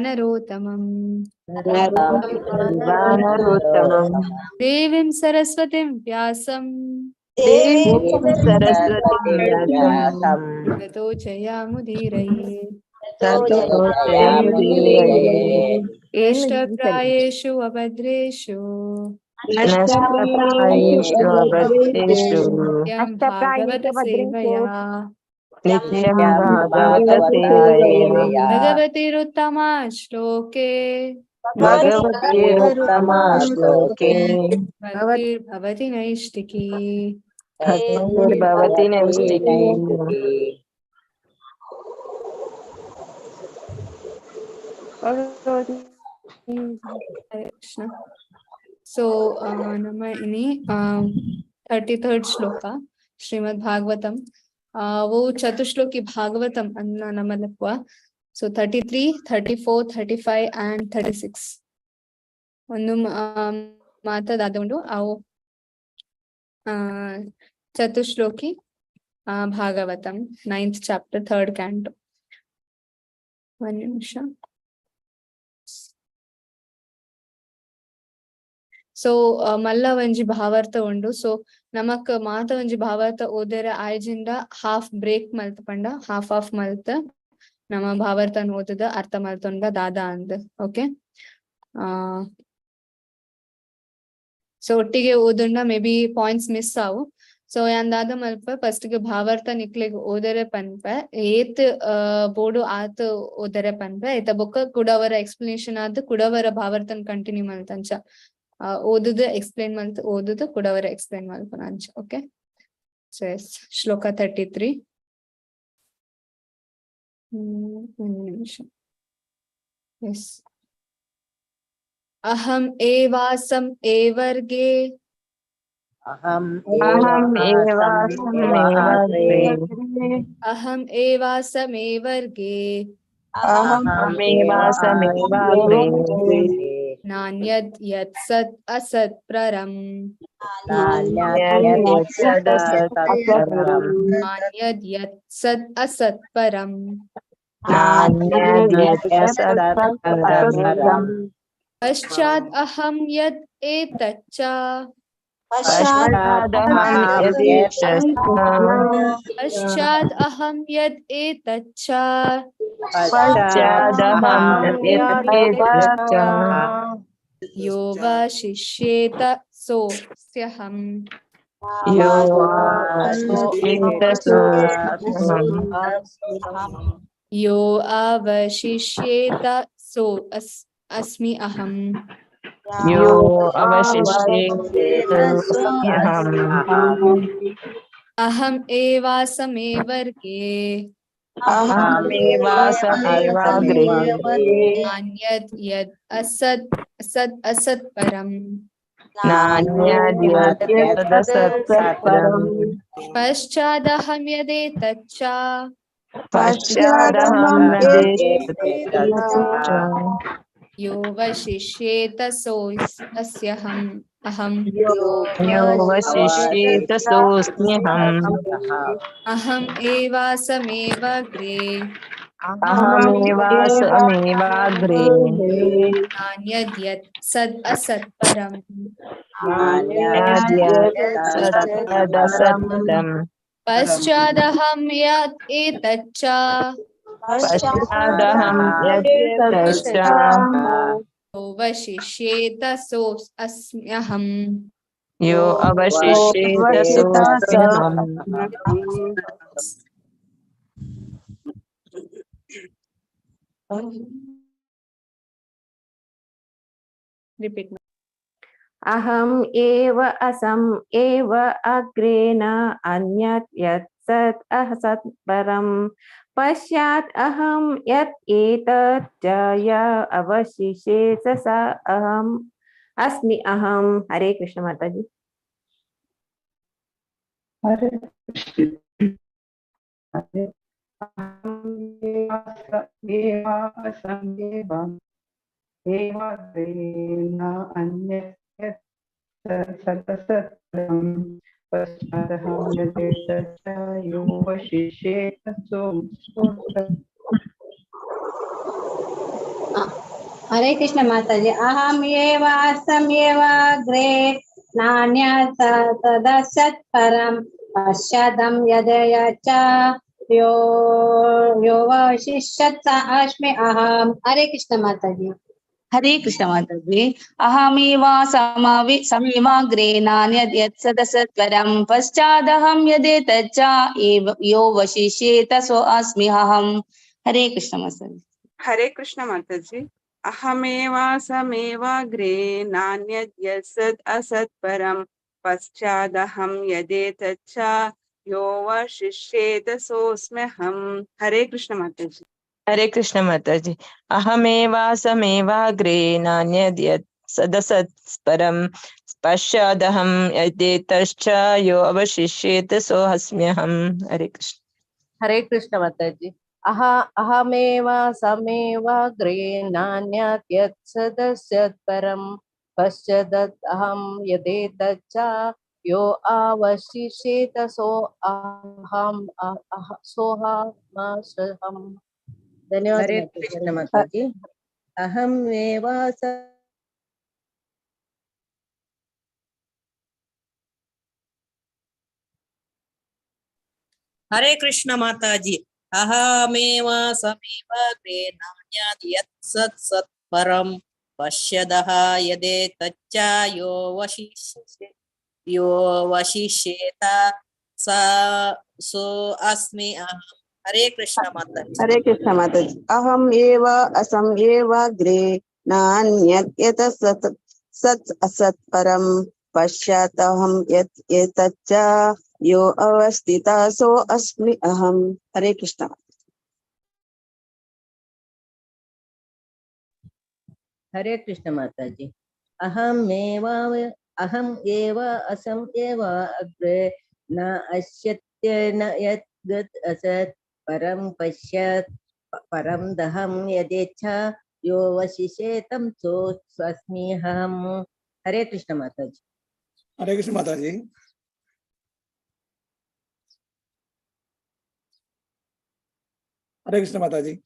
नरोत्तमम् वानरोत्तमम् देवीं सरस्वतीं व्यासं देवीं सरस्वतीं व्यासं ततो जयामुदीरये ततो जयमुदीरये ज्येष्ठप्रायेषु अभद्रेषु नष्टप्रायेषु अभद्रेषु नित्यं भागवत सेवया नित्यं भागवत सेवया भगवतीरुत्तमा श्लोके भगवतीरुत्तमा श्लोके भक्तिर्भवति नैष्टिकी भक्तिर्भवति नैष्टिकी। Hare Krishna. So, ನಮ್ಮ ಇನಿ 33rd ಶ್ಲೋಕ ಶ್ರೀಮದ್ ಭಾಗವತಂ वो ಚತುಶ್ಲೋಕಿ ಭಾಗವತಂ ಅನ್ನ ನಮ್ಮಲ್ಲಪ್ಪ. So 33, 34, 35 and 36 ಒಂದು ಮಾತದಾದೊಂಡು ಅವು ಚತುಶ್ಲೋಕಿ Bhagavatam 9th chapter 3rd canto. ಒಂದು ನಿಮಿಷ. ಸೊ ಮಲ್ಲ ಒಂಜಿ ಭಾವಾರ್ಥ ಉಂಡು. ಸೊ ನಮಕ್ ಮಾತ ಒಂಜಿ ಭಾವಾರ್ಥ ಓದರೆ ಆಯ್ಜಿಂದ ಹಾಫ್ ಬ್ರೇಕ್ ಮಲ್ತ್ ಪಂಡ ಹಾಫ್ ಮಲ್ತ್ ನಮ್ಮ ಭಾವಾರ್ಥನ ಓದದ ಅರ್ಥ ಮಲ್ತೊಂಡ ದಾದ ಅಂದ್. ಓಕೆ, ಸೊ ಒಟ್ಟಿಗೆ ಓದುಂಡ ಮೇ ಬಿ ಪಾಯಿಂಟ್ಸ್ ಮಿಸ್ ಆವು. ಸೊ ಯಾಂದಾದ ಮಲ್ಪ ಫಸ್ಟ್ ಗೆ ಭಾವಾರ್ಥ ನಿಕ್ಲೆಗ್ ಓದರೆ ಪನ್ಪ ಏತ್ ಬೋಡು ಆತ್ ಓದರೆ ಪನ್ಪ ಏತ ಬೊಕ್ಕ ಕುಡವರ ಎಕ್ಸ್ಪ್ಲನೇಷನ್ ಆದ್ ಕುಡವರ ಭಾವಾರ್ಥನ್ ಕಂಟಿನ್ಯೂ ಮಲ್ತಂಚ ಓದುದು ಎಕ್ಸ್ಪ್ಲೇನ್ ಮಲ್ತ್ ಓದುದು ಕುಡವರ ಎಕ್ಸ್ಪ್ಲೇನ್ ಮಲ್ಪನ ಅಂಚ. ಓಕೆ, ಸೊ ಎಸ್ ಶ್ಲೋಕ 33. ಒಂದು ನಿಮಿಷ. ಎಸ್ ಅಹಂ ಏವಾಸಂ ಏವರ್ಗೆ अहम एवासमेवर्गे नान्यद् यत् सत् असत् परम् नान्यद् यत् सत् असत् परम् पश्चात् अहं यत् एतच्च पश्चात् अहं यत् एतच्च यो वशिष्येत सोऽस्यहम् यो अवशिष्येत सो अस्मि अहम् यो अहम एवासमेवर्गे नान्यद् यद् असत् सत् असत् परम् पश्चादहं यदेतच्च यो वशिष्येत सोऽस्यहम् अहम् अहम् एवासमेवाग्रे नान्यद् यत् सद् असत् परम् पश्चादहं यत् एतच्च यो वशिष्येत सोऽस्म्यहम् यो अवशिष्येत सोऽस्म्यहम्। रिपीट. अहम एव असम एव अग्रेण अन्यत् यत् सत् असत् परम् पश्चात् अहं यत् एतत् च य अवशिष्येत स अहम् अस्मि अहम्। हरे कृष्ण माता जी। हरे हरे कृष्ण माता जी। अहम एव असमेव अग्रे नान्यत् तदसत् परम पश्चादं यदय च यो यो वशिष्यत् स अस्मि अहम। हरे कृष्ण माता जी। हरे कृष्ण माता जी। अहमेव समेवाग्रे नान्यत् सदसत्वरं पश्चादहं यदेतच्च यो वशिष्येत सो अस्मि अहम्। हरे कृष्ण माता जी। हरे कृष्ण माता जी। अहमेव समेवाग्रे नान्यद्यत् असत् परं पश्चादहं यदेतच्च यो वशिष्येत सोऽस्म्यहम्। हरे कृष्ण माता जी। हरे कृष्ण माता जी। अहमेवासमेवाग्रे नान्यद्यत् सदसत् परं पश्चादहं यदेतश्च यो अवशिष्येत सोऽस्म्यहम्। हरे कृष्ण। हरे कृष्ण माता जी। अहमेव समेवाग्रे नान्यत् यत् सदस्यत् परं पश्चादहं यदेतच्च यो अवशिष्येत सोऽहम्। धन्यवाद हरे माता जी। कृष्ण माता जी। अहम एव हरे कृष्ण माता जी। अहमेव समेवाग्रे नान्यत् यत् सत् सत् परं पश्यदः यदेतच्च यो वशिष्येत स सो अस्मि अहम्। हरे कृष्ण माता जी। हरे कृष्ण माता जी। अहम एव असम एव अग्रे नान्यत् यत् सत् असत् परं पश्चादहं यत् एतच्च यो अवस्थितः सो अस्मि अहम्। हरे कृष्ण। हरे कृष्ण माता जी। अहम एव असम एव अग्रे न अश्यत्य न यत् गत् असत् परं पश्यत् परं दहं यदेच्छा यो वशिष्येतं सोऽस्मि अहम्। हरे कृष्ण माता जी। हरे कृष्ण माता जी। हरे कृष्ण माता जी।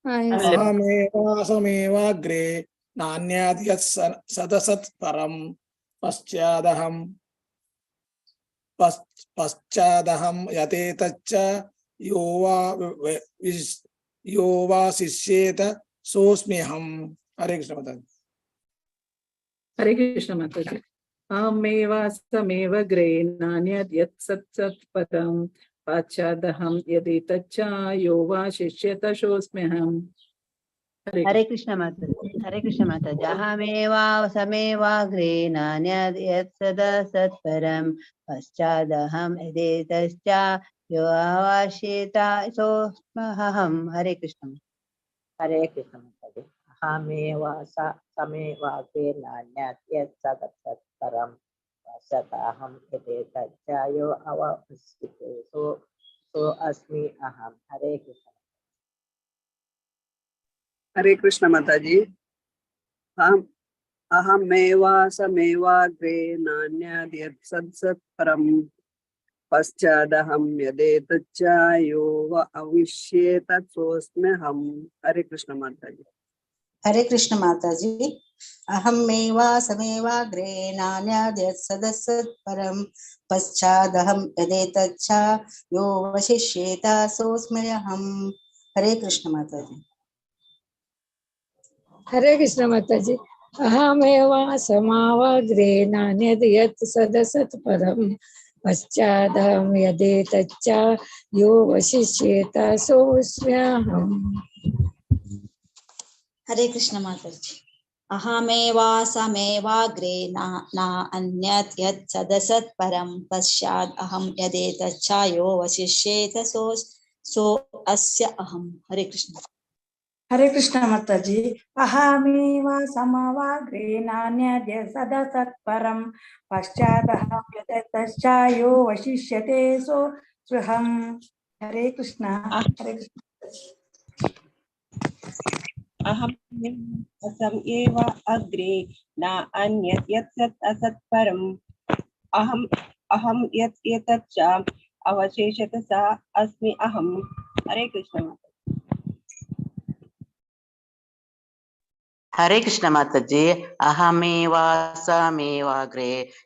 अहमेवासमेवाग्रे नान्यत् यत् सदसत् परं पश्चादहं यदेतच्च यो वा शिष्येत सोऽस्म्यहम्। हरे कृष्ण माता जी। हरे कृष्ण माता जी। अहमेव समेवाग्रे नान्यत् यत् सत् परं पश्चादहं यदेतच्च यो वा शिष्येत सोऽस्म्यहम्। हरे कृष्ण माता जी। हरे कृष्ण माता जी। अहमेव समेवाग्रे नान्यत् यत् सदसत् परं पश्चादहं यदेतच्च यो वशिष्येत सोऽस्म्यहम्। हरे कृष्ण। हरे कृष्ण माता जी। अहमेव समेवाग्रे नान्यत् यत् सदसत् परं पश्चादहं यदेतच्च यो अवशिष्यते सो अस्मि अहम्। हरे कृष्ण। हरे कृष्ण माता जी। अहमेव समेवाग्रे नान्यत् यत् सत् परं पश्चादहं यदेतच्च यो अविष्येत सोऽस्म्यहम्। हरे कृष्ण माता जी। हरे कृष्ण माता जी। अहमेव समेवाग्रे नान्यत् यत् सदसत् परं पश्चादहं यदेतच्च यो वशिष्येत सोऽस्म्यहम्। हरे कृष्ण माता जी। हरे कृष्ण माता जी। अहमेव समावाग्रे नान्यत् यत् सदसत् परं पश्चादहं यदेतच्च यो वशिष्येत सोऽस्म्यहम्। हरे कृष्ण माता जी। अहमेव समेवाग्रे नान्यत् यत् सदसत् परं पश्चात् अहं यदेतच्च यो वशिष्येत सो अस्य अहम्। हरे कृष्ण। हरे कृष्ण माता जी। अहमेव समवाग्रे नान्यत् यत् सदसत् परं पश्चादहं यदेतच्च यो वशिष्यते सोऽहम्। हरे कृष्ण। हरे कृष्ण। अहम असम एव अग्रे न अन्यत् यत् सत् असत् परं अहम यत् एतच्च अवशेषत सा अस्मि अहम्। हरे कृष्ण। हरे कृष्ण माताजी। अहमेवासमेवाग्रे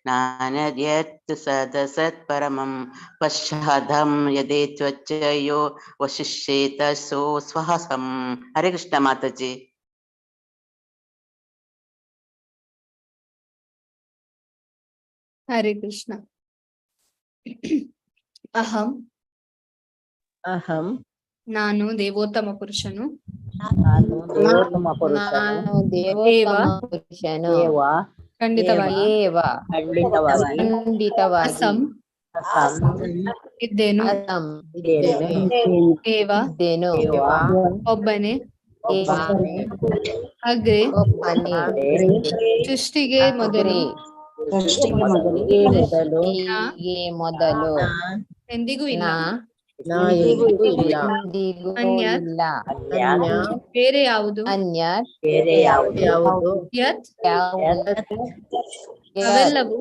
नान्यद्यत् सदसत्परमं पश्चादहं यदेत्वच्चयो वशिष्येत सो स्वहसम्। हरे कृष्ण माताजी। ಹರೇ ಕೃಷ್ಣ. ಅಹಂ ಅಹಂ ನಾನು ದೇವೋತ್ತಮ ಪುರುಷನು. ನಾನು ದೇವೋತ್ತಮ ಪುರುಷನು. ದೇವೋತ್ತಮ ಪುರುಷನು. ದೇವ ಖಂಡಿತವಾಗಿ ಏವ ಖಂಡಿತವಾಗಿ ಖಂಡಿತವಾಗಿ ಅಸಂ ಅಸಂ ಇದ್ದೇನು. ಅಸಂ ಇದ್ದೇನೆ. ಏವ ಇದ್ದೇನು. ದೇವ ಒಬ್ಬನೇ. ಒಬ್ಬನೇ. ಅಗ್ರೆ ಒಬ್ಬನೇ. ಸೃಷ್ಟಿಗೆ ಮೊದಲು. ಸೃಷ್ಟಿಗೆ ಮೊದಲು ಸೃಷ್ಟಿಗೆ ಮೊದಲು ಎಂದಿಗೂ ಇಲ್ಲ. ನಾ ಎಂದಿಗೂ ಇಲ್ಲ. ಎಂದಿಗೂ ಅನ್ಯತ್ ಇಲ್ಲ. ಅನ್ಯ ಬೇರೆ ಯಾವುದು. ಅನ್ಯತ್ ಬೇರೆ ಯಾವುದು ಯತ್ ಅವೆಲ್ಲವೂ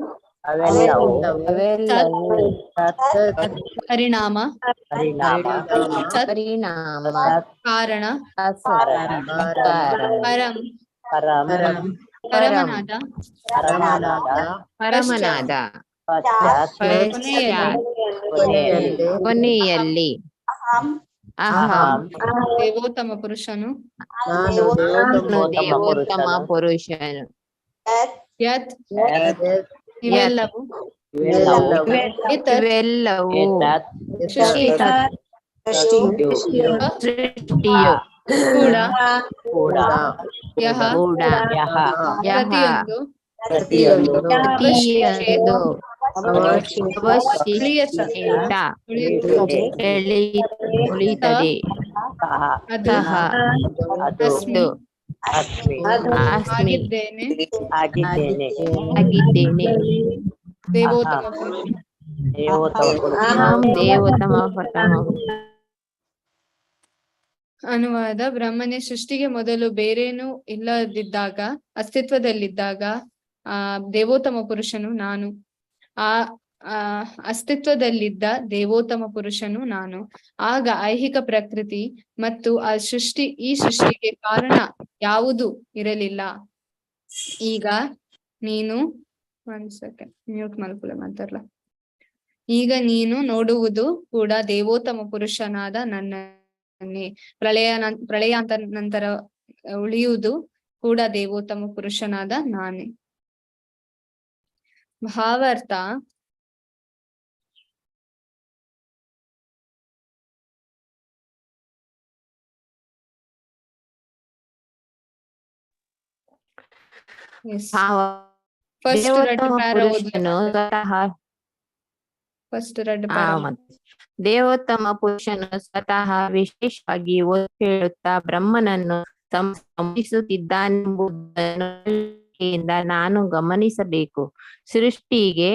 ಅವೆಲ್ಲವೂ ಪರಿಣಾಮ ಪರಿಣಾಮ ಕಾರಣ ಪರಂ ಪರಮನಾದ ಪರಮನಾದ ಕೊನೆಯಲ್ಲಿ ಅಹಂ ದೇವೋತ್ತಮ ಪುರುಷನು. ದೇವೋತ್ತಮ ಪುರುಷನು. ಯತ್ ಇವೆಲ್ಲವೂ ಇವೆಲ್ಲವೂ ಸೃಷ್ಟಿಯು ಕೂಡ ಯಹ ಪ್ರತಿಯೊಂದು ಉಳಿಯುತ್ತದೆ. ಸಹ ಆಗಿದ್ದೇನೆ. ದೇವೋತ್ತಮ ಅನುವಾದ. ಬ್ರಹ್ಮನೇ ಸೃಷ್ಟಿಗೆ ಮೊದಲು ಬೇರೇನೂ ಇಲ್ಲದಿದ್ದಾಗ, ಅಸ್ತಿತ್ವದಲ್ಲಿದ್ದಾಗ ದೇವೋತ್ತಮ ಪುರುಷನು ನಾನು. ಅಸ್ತಿತ್ವದಲ್ಲಿದ್ದ ದೇವೋತ್ತಮ ಪುರುಷನು ನಾನು. ಆಗ ಐಹಿಕ ಪ್ರಕೃತಿ ಮತ್ತು ಈ ಸೃಷ್ಟಿಗೆ ಕಾರಣ ಯಾವುದು ಇರಲಿಲ್ಲ. ಈಗ ನೀನು ಮ್ಯೂಟ್ ಮಲ್ಕುಲೆ ಮಾತಾಡ್ಲ. ಈಗ ನೀನು ನೋಡುವುದು ಕೂಡ ದೇವೋತ್ತಮ ಪುರುಷನಾದ ನನ್ನನ್ನೇ. ಪ್ರಳಯಾಂತ ನಂತರ ಉಳಿಯುವುದು ಕೂಡ ದೇವೋತ್ತಮ ಪುರುಷನಾದ ನಾನೇ. ಭಾವಾರ್ಥ. ದೇವೋತ್ತಮ ಪುರುಷನು ಸ್ವತಃ ವಿಶೇಷವಾಗಿ ಹೇಳುತ್ತಾ ಬ್ರಹ್ಮನನ್ನು ಸಂಹಿಸುತ್ತಿದ್ದಾನೆಂಬುದನ್ನು ನಾನು ಗಮನಿಸಬೇಕು. ಸೃಷ್ಟಿಗೆ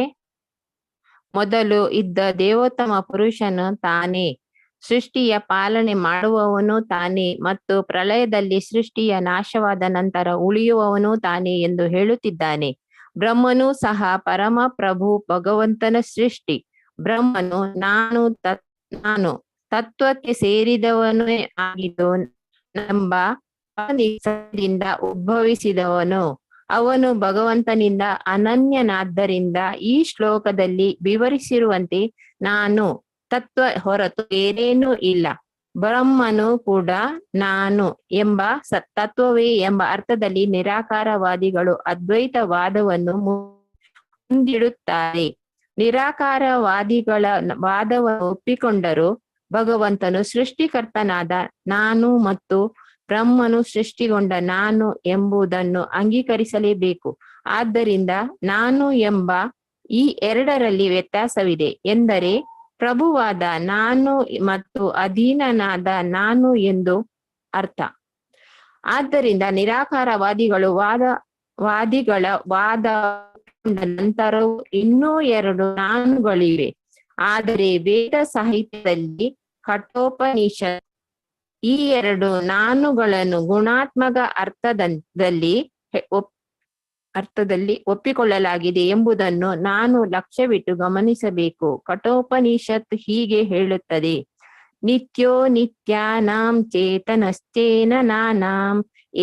ಮೊದಲು ಇದ್ದ ದೇವೋತ್ತಮ ಪುರುಷನು ತಾನೇ, ಸೃಷ್ಟಿಯ ಪಾಲನೆ ಮಾಡುವವನು ತಾನೇ ಮತ್ತು ಪ್ರಳಯದಲ್ಲಿ ಸೃಷ್ಟಿಯ ನಾಶವಾದ ನಂತರ ಉಳಿಯುವವನು ತಾನೇ ಎಂದು ಹೇಳುತ್ತಿದ್ದಾನೆ. ಬ್ರಹ್ಮನು ಸಹ ಪರಮ ಪ್ರಭು ಭಗವಂತನ ಸೃಷ್ಟಿ. ಬ್ರಹ್ಮನು ನಾನು ತತ್ವಕ್ಕೆ ಸೇರಿದವನೇ ಆಗಿದ್ದು ಎಂಬ ನಿಶ್ಚಯದಿಂದ ಉದ್ಭವಿಸಿದವನು. ಅವನು ಭಗವಂತನಿಂದ ಅನನ್ಯನಾದ್ದರಿಂದ ಈ ಶ್ಲೋಕದಲ್ಲಿ ವಿವರಿಸಿರುವಂತೆ ನಾನು ತತ್ವ ಹೊರತು ಬೇರೇನೂ ಇಲ್ಲ. ಬ್ರಹ್ಮನು ಕೂಡ ನಾನು ಎಂಬ ತತ್ವವೇ ಎಂಬ ಅರ್ಥದಲ್ಲಿ ನಿರಾಕಾರವಾದಿಗಳು ಅದ್ವೈತವಾದವನ್ನು ಮುಂದಿಡುತ್ತಾರೆ. ನಿರಾಕಾರವಾದಿಗಳ ವಾದವನ್ನು ಒಪ್ಪಿಕೊಂಡರೂ ಭಗವಂತನು ಸೃಷ್ಟಿಕರ್ತನಾದ ನಾನು ಮತ್ತು ಬ್ರಹ್ಮನು ಸೃಷ್ಟಿಗೊಂಡ ನಾನು ಎಂಬುದನ್ನು ಅಂಗೀಕರಿಸಲೇಬೇಕು. ಆದ್ದರಿಂದ ನಾನು ಎಂಬ ಈ ಎರಡರಲ್ಲಿ ವ್ಯತ್ಯಾಸವಿದೆ ಎಂದರೆ ಪ್ರಭುವಾದ ನಾನು ಮತ್ತು ಅಧೀನನಾದ ನಾನು ಎಂದು ಅರ್ಥ. ಆದ್ದರಿಂದ ನಿರಾಕಾರವಾದಿಗಳ ವಾದ ನಂತರವೂ ಇನ್ನೂ ಎರಡು ನಾನುಗಳಿವೆ. ಆದರೆ ವೇದ ಸಾಹಿತ್ಯದಲ್ಲಿ ಕಠೋಪನಿಷತ್ ಈ ಎರಡು ನಾನುಗಳನ್ನು ಗುಣಾತ್ಮಕ ಅರ್ಥದಲ್ಲಿ ಒಪ್ಪಿಕೊಳ್ಳಲಾಗಿದೆ ಎಂಬುದನ್ನು ನಾನು ಲಕ್ಷ್ಯವಿಟ್ಟು ಗಮನಿಸಬೇಕು. ಕಠೋಪನಿಷತ್ ಹೀಗೆ ಹೇಳುತ್ತದೆ: ನಿತ್ಯೋ ನಿತ್ಯಾನಾಂ ಚೇತನಶ್ಚೇನ ನಾನಾಂ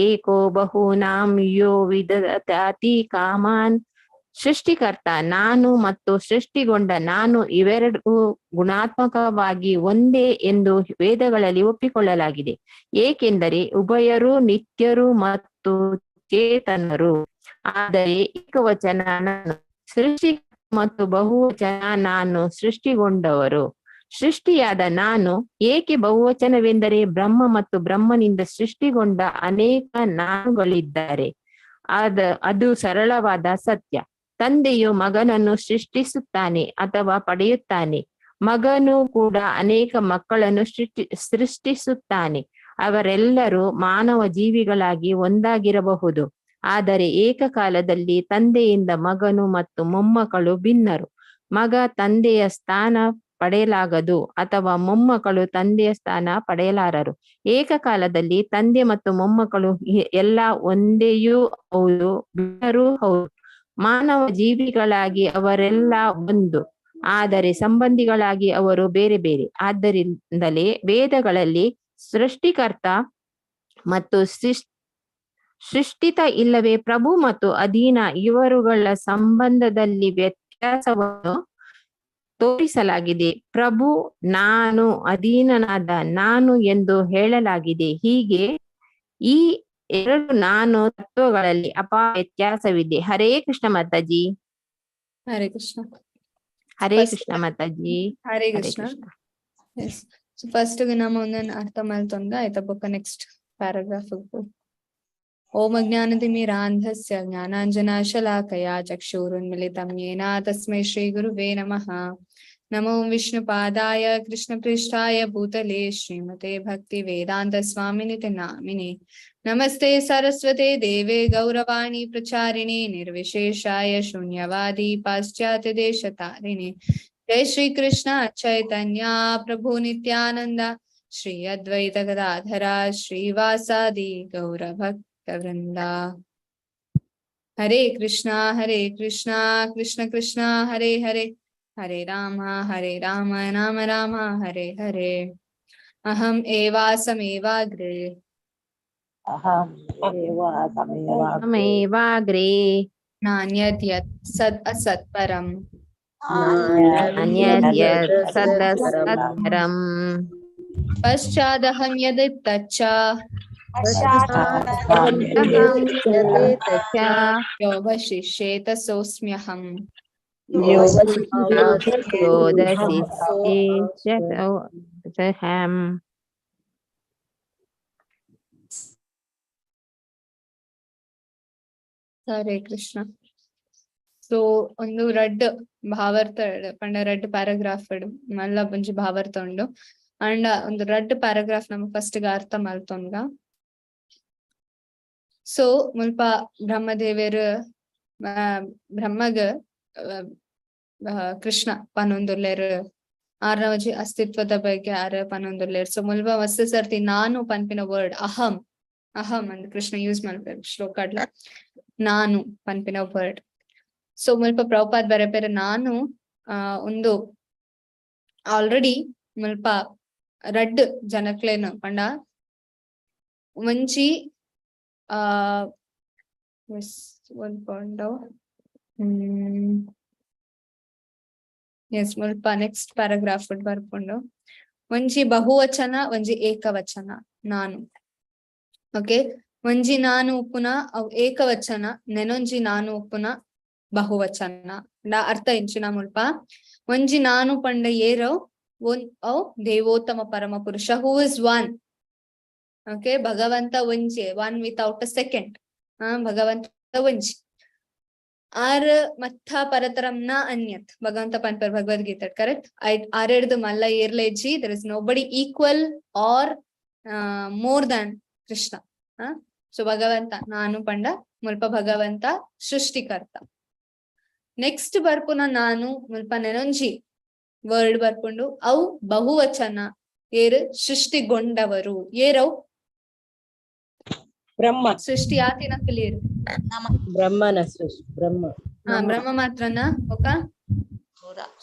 ಏಕೋ ಬಹೂನಾಂ ಯೋ ವಿದಧಾತಿ ಕಾಮಾನ್. ಸೃಷ್ಟಿಕರ್ತ ನಾನು ಮತ್ತು ಸೃಷ್ಟಿಗೊಂಡ ನಾನು ಇವೆರಡು ಗುಣಾತ್ಮಕವಾಗಿ ಒಂದೇ ಎಂದು ವೇದಗಳಲ್ಲಿ ಒಪ್ಪಿಕೊಳ್ಳಲಾಗಿದೆ. ಏಕೆಂದರೆ ಉಭಯರು ನಿತ್ಯರು ಮತ್ತು ಚೇತನರು. ಆದರೆ ಏಕವಚನ ನಾನು ಸೃಷ್ಟಿ ಮತ್ತು ಬಹುವಚನ ನಾನು ಸೃಷ್ಟಿಗೊಂಡವರು. ಸೃಷ್ಟಿಯಾದ ನಾನು. ಏಕೆ ಬಹುವಚನವೆಂದರೆ ಬ್ರಹ್ಮ ಮತ್ತು ಬ್ರಹ್ಮನಿಂದ ಸೃಷ್ಟಿಗೊಂಡ ಅನೇಕ ನಾನುಗಳಿದ್ದಾರೆ. ಅದು ಸರಳವಾದ ಸತ್ಯ. ತಂದೆಯು ಮಗನನ್ನು ಸೃಷ್ಟಿಸುತ್ತಾನೆ ಅಥವಾ ಪಡೆಯುತ್ತಾನೆ. ಮಗನು ಕೂಡ ಅನೇಕ ಮಕ್ಕಳನ್ನು ಸೃಷ್ಟಿಸುತ್ತಾನೆ. ಅವರೆಲ್ಲರೂ ಮಾನವ ಜೀವಿಗಳಾಗಿ ಒಂದಾಗಿರಬಹುದು. ಆದರೆ ಏಕಕಾಲದಲ್ಲಿ ತಂದೆಯಿಂದ ಮಗನು ಮತ್ತು ಮೊಮ್ಮಕ್ಕಳು ಭಿನ್ನರು. ಮಗ ತಂದೆಯ ಸ್ಥಾನ ಪಡೆಯಲಾಗದು ಅಥವಾ ಮೊಮ್ಮಕ್ಕಳು ತಂದೆಯ ಸ್ಥಾನ ಪಡೆಯಲಾರರು. ಏಕಕಾಲದಲ್ಲಿ ತಂದೆ ಮತ್ತು ಮೊಮ್ಮಕ್ಕಳು ಎಲ್ಲ ಒಂದೆಯೂ ಹೌದು, ಭಿನ್ನರೂ ಹೌದು. ಮಾನವ ಜೀವಿಗಳಾಗಿ ಅವರೆಲ್ಲ ಒಂದು, ಆದರೆ ಸಂಬಂಧಿಗಳಾಗಿ ಅವರು ಬೇರೆ ಬೇರೆ. ಆದ್ದರಿಂದಲೇ ವೇದಗಳಲ್ಲಿ ಸೃಷ್ಟಿಕರ್ತ ಮತ್ತು ಸೃಷ್ಟಿತ ಇಲ್ಲವೇ ಪ್ರಭು ಮತ್ತು ಅಧೀನ ಇವರುಗಳ ಸಂಬಂಧದಲ್ಲಿ ವ್ಯತ್ಯಾಸವನ್ನು ತೋರಿಸಲಾಗಿದೆ. ಪ್ರಭು ನಾನು, ಅಧೀನನಾದ ನಾನು ಎಂದು ಹೇಳಲಾಗಿದೆ. ಹೀಗೆ ಈ ಎರಡು ನಾನು ತತ್ವಗಳಲ್ಲಿ ವ್ಯತ್ಯಾಸವಿದೆ. Hare Krishna Mataji. Hare Krishna. Hare Krishna Mataji. Hare Krishna. S. So first ನಮ್ಮ ಒಂದನ್ನು ಅರ್ಥ ಮಾಡ್ತಂಗ ಆಯ್ತಾ ಬೊಕ್ಕ ನೆಕ್ಸ್ಟ್ ಪ್ಯಾರಾಗ್ರಾಫ್. ಓಂ ಅಜ್ಞಾನತಿಮಿರಾಂಧಸ್ಯ ಜ್ಞಾನಾಂಜನಾಶಲಾಕಯ ಚಕ್ಷುರುನ್ಮಿಲಿತಂ ಯೇನ ತಸ್ಮೈ ಶ್ರೀ ಗುರುವೇ ನಮಃ. ನಮೋ ವಿಷ್ಣುಪಾದಾಯ ಕೃಷ್ಣಪೃಷ್ಠಾಯ ಭೂತಲೆ ಶ್ರೀಮತೆ ಭಕ್ತಿ ವೇದಾಂತ ಸ್ವಾಮಿನಿತಿ ನಾಮಿನೇ. ನಮಸ್ತೆ ಸರಸ್ವತೆ ದೇವೆ ಗೌರವಾಣಿ ಪ್ರಚಾರಿಣೆ ನಿರ್ವಿಶೇಷಾಯ ಶೂನ್ಯವಾದಿ ಪಾಶ್ಚಾತ್ಯ ದೇಶ ತಾರಿಣೆ. ಜೈ ಶ್ರೀ ಕೃಷ್ಣ ಚೈತನ್ಯ ಪ್ರಭು ನಿತ್ಯಾನಂದ ಶ್ರೀ ಅದ್ವೈತ ಗದಾಧರ ಶ್ರೀವಾಸಾದಿ ಗೌರ ಭಕ್ತ ವೃಂದ. ಹರೇ ಕೃಷ್ಣ ಕೃಷ್ಣ ಕೃಷ್ಣ ಹರೇ ಹರೇ, ಹರೇ ರಾಮ ರಾಮ ರಾಮ ಹರೇ ಹರೇ. ಅಹಂ ಏವಾಸಮೇವಾಗ್ರೇ ಮೇವಾಗ್ರೇ ನಾನ್ಯದ್ಯತ್ ಸದ್ ಅಸತ್ ಪರಂ ಅನ್ಯದ್ಯತ್ ಸದಸತ್ಪರಂ ಪಶ್ಚಾದಹಂ ಯದಿತ್ತಚ್ಚ ಯೋವಶಿಷ್ಯೇತ ಸೋಸ್ಮ್ಯಹಂ. ಹರೇ ಕೃಷ್ಣ. ಸೊ ಒಂದು ರಡ್ಡ್ ಭಾವಾರ್ಥ ಪಂಡ ರಡ್ಡ್ ಪ್ಯಾರಾಗ್ರಾಫ್ ಮಲ್ಲ ಒಂಜಿ ಭಾವಾರ್ಥ ಉಂಡು. ಅಂಡ ಒಂದು ರಡ್ಡ್ ಪ್ಯಾರಾಗ್ರಾಫ್ ನಮಕ್ ಫಸ್ಟ್ ಗ ಅರ್ಥ ಮಲ್ತೊಂಗ. ಸೊ ಮುಲ್ಪ ಬ್ರಹ್ಮದೇವರು ಬ್ರಹ್ಮಗ ಕೃಷ್ಣ ಪನೊಂದುಲ್ಲೇರು ಆರನವಜಿ ಅಸ್ತಿತ್ವದ ಬಗ್ಗೆ ಪನೊಂದುಲ್ಲೇರು. ಸೊ ಮುಲ್ಪ ಮಸ್ತ್ ಸರ್ತಿ ನಾನು ಪನ್ಪಿನ ವರ್ಡ್ ಅಹಂ ಅಂದ್ ಕೃಷ್ಣ ಯೂಸ್ ಮಾಡ್ಬೇಕು ಶ್ಲೋಕಾಡ್ಲ ನಾನು ಪನ್ಪಿನ ವರ್ಡ್. ಸೊ ಮುಲ್ಪ ಪ್ರಭುಪಾದ್ ಬರೆಪೇರೆ ನಾನು ಒಂದು ಆಲ್ರೆಡಿ ಮುಲ್ಪ ರಡ್ಡ್ ಜನಕ್ಲೇನು ಪಂಡ ಒಂಜಿ ಎಸ್ ಮುಲ್ಪ ನೆಕ್ಸ್ಟ್ ಪ್ಯಾರಾಗ್ರಾಫ್ ಬರ್ಕೊಂಡು ಒಂಜಿ ಬಹುವಚನ ಒಂಜಿ ಏಕವಚನ ನಾನು. ಓಕೆ, ಒಂಜಿ ನಾನು ಉಪ್ಪುನ ಅವು ಏಕವಚನ, ನೆನೊಂಜಿ ನಾನು ಉಪ್ಪುನ ಬಹುವಚನ. ಅರ್ಥ ಇಂಚಿನ ಮುಲ್ಪ ಒಂಜಿ ನಾನು ಪಂಡ ಏರೋ ಅವ್ ದೇವೋತ್ತಮ ಪರಮ ಪುರುಷ ಹೂ ಇಸ್ ಒನ್. ಓಕೆ, ಭಗವಂತ ಒಂಜಿ, ಒನ್ ವಿತೌಟ್ ಅ ಸೆಕೆಂಡ್. ಭಗವಂತ ಒಂಜಿ. ಆರ್ ಮತ್ತ ಪರತರಂ ನ ಅನ್ಯತ್ ಭಗವಂತ ಪನ್ಪರ್ ಭಗವದ್ಗೀತೆ ಕರೆಕ್ಟ್. ಆರೆಡ್ದು ಮಲ್ಲ ಏರ್ಲೇಜಿ there is nobody equal or more than Krishna. So ಭಗವಂತ ನಾನು ಪಂಡ ಮುಲ್ಪ ಭಗವಂತ ಸೃಷ್ಟಿಕರ್ತ. ನೆಕ್ಸ್ಟ್ ಬರ್ಪುನ ನಾನು ಮುಲ್ಪ ನೆನೊಂಜಿ ವರ್ಡ್ ಬರ್ಕೊಂಡು ಅವು ಬಹುವಚನ ಏರು ಸೃಷ್ಟಿಗೊಂಡವರು. ಏರವು ಬ್ರಹ್ಮ ಸೃಷ್ಟಿ ಆತಿನ ಕ್ಲಿಯರ್ ಬ್ರಹ್ಮನ ಸೃಷ್ಟಿ ಬ್ರಹ್ಮ ಬ್ರಹ್ಮ ಮಾತ್ರನ ಒಕ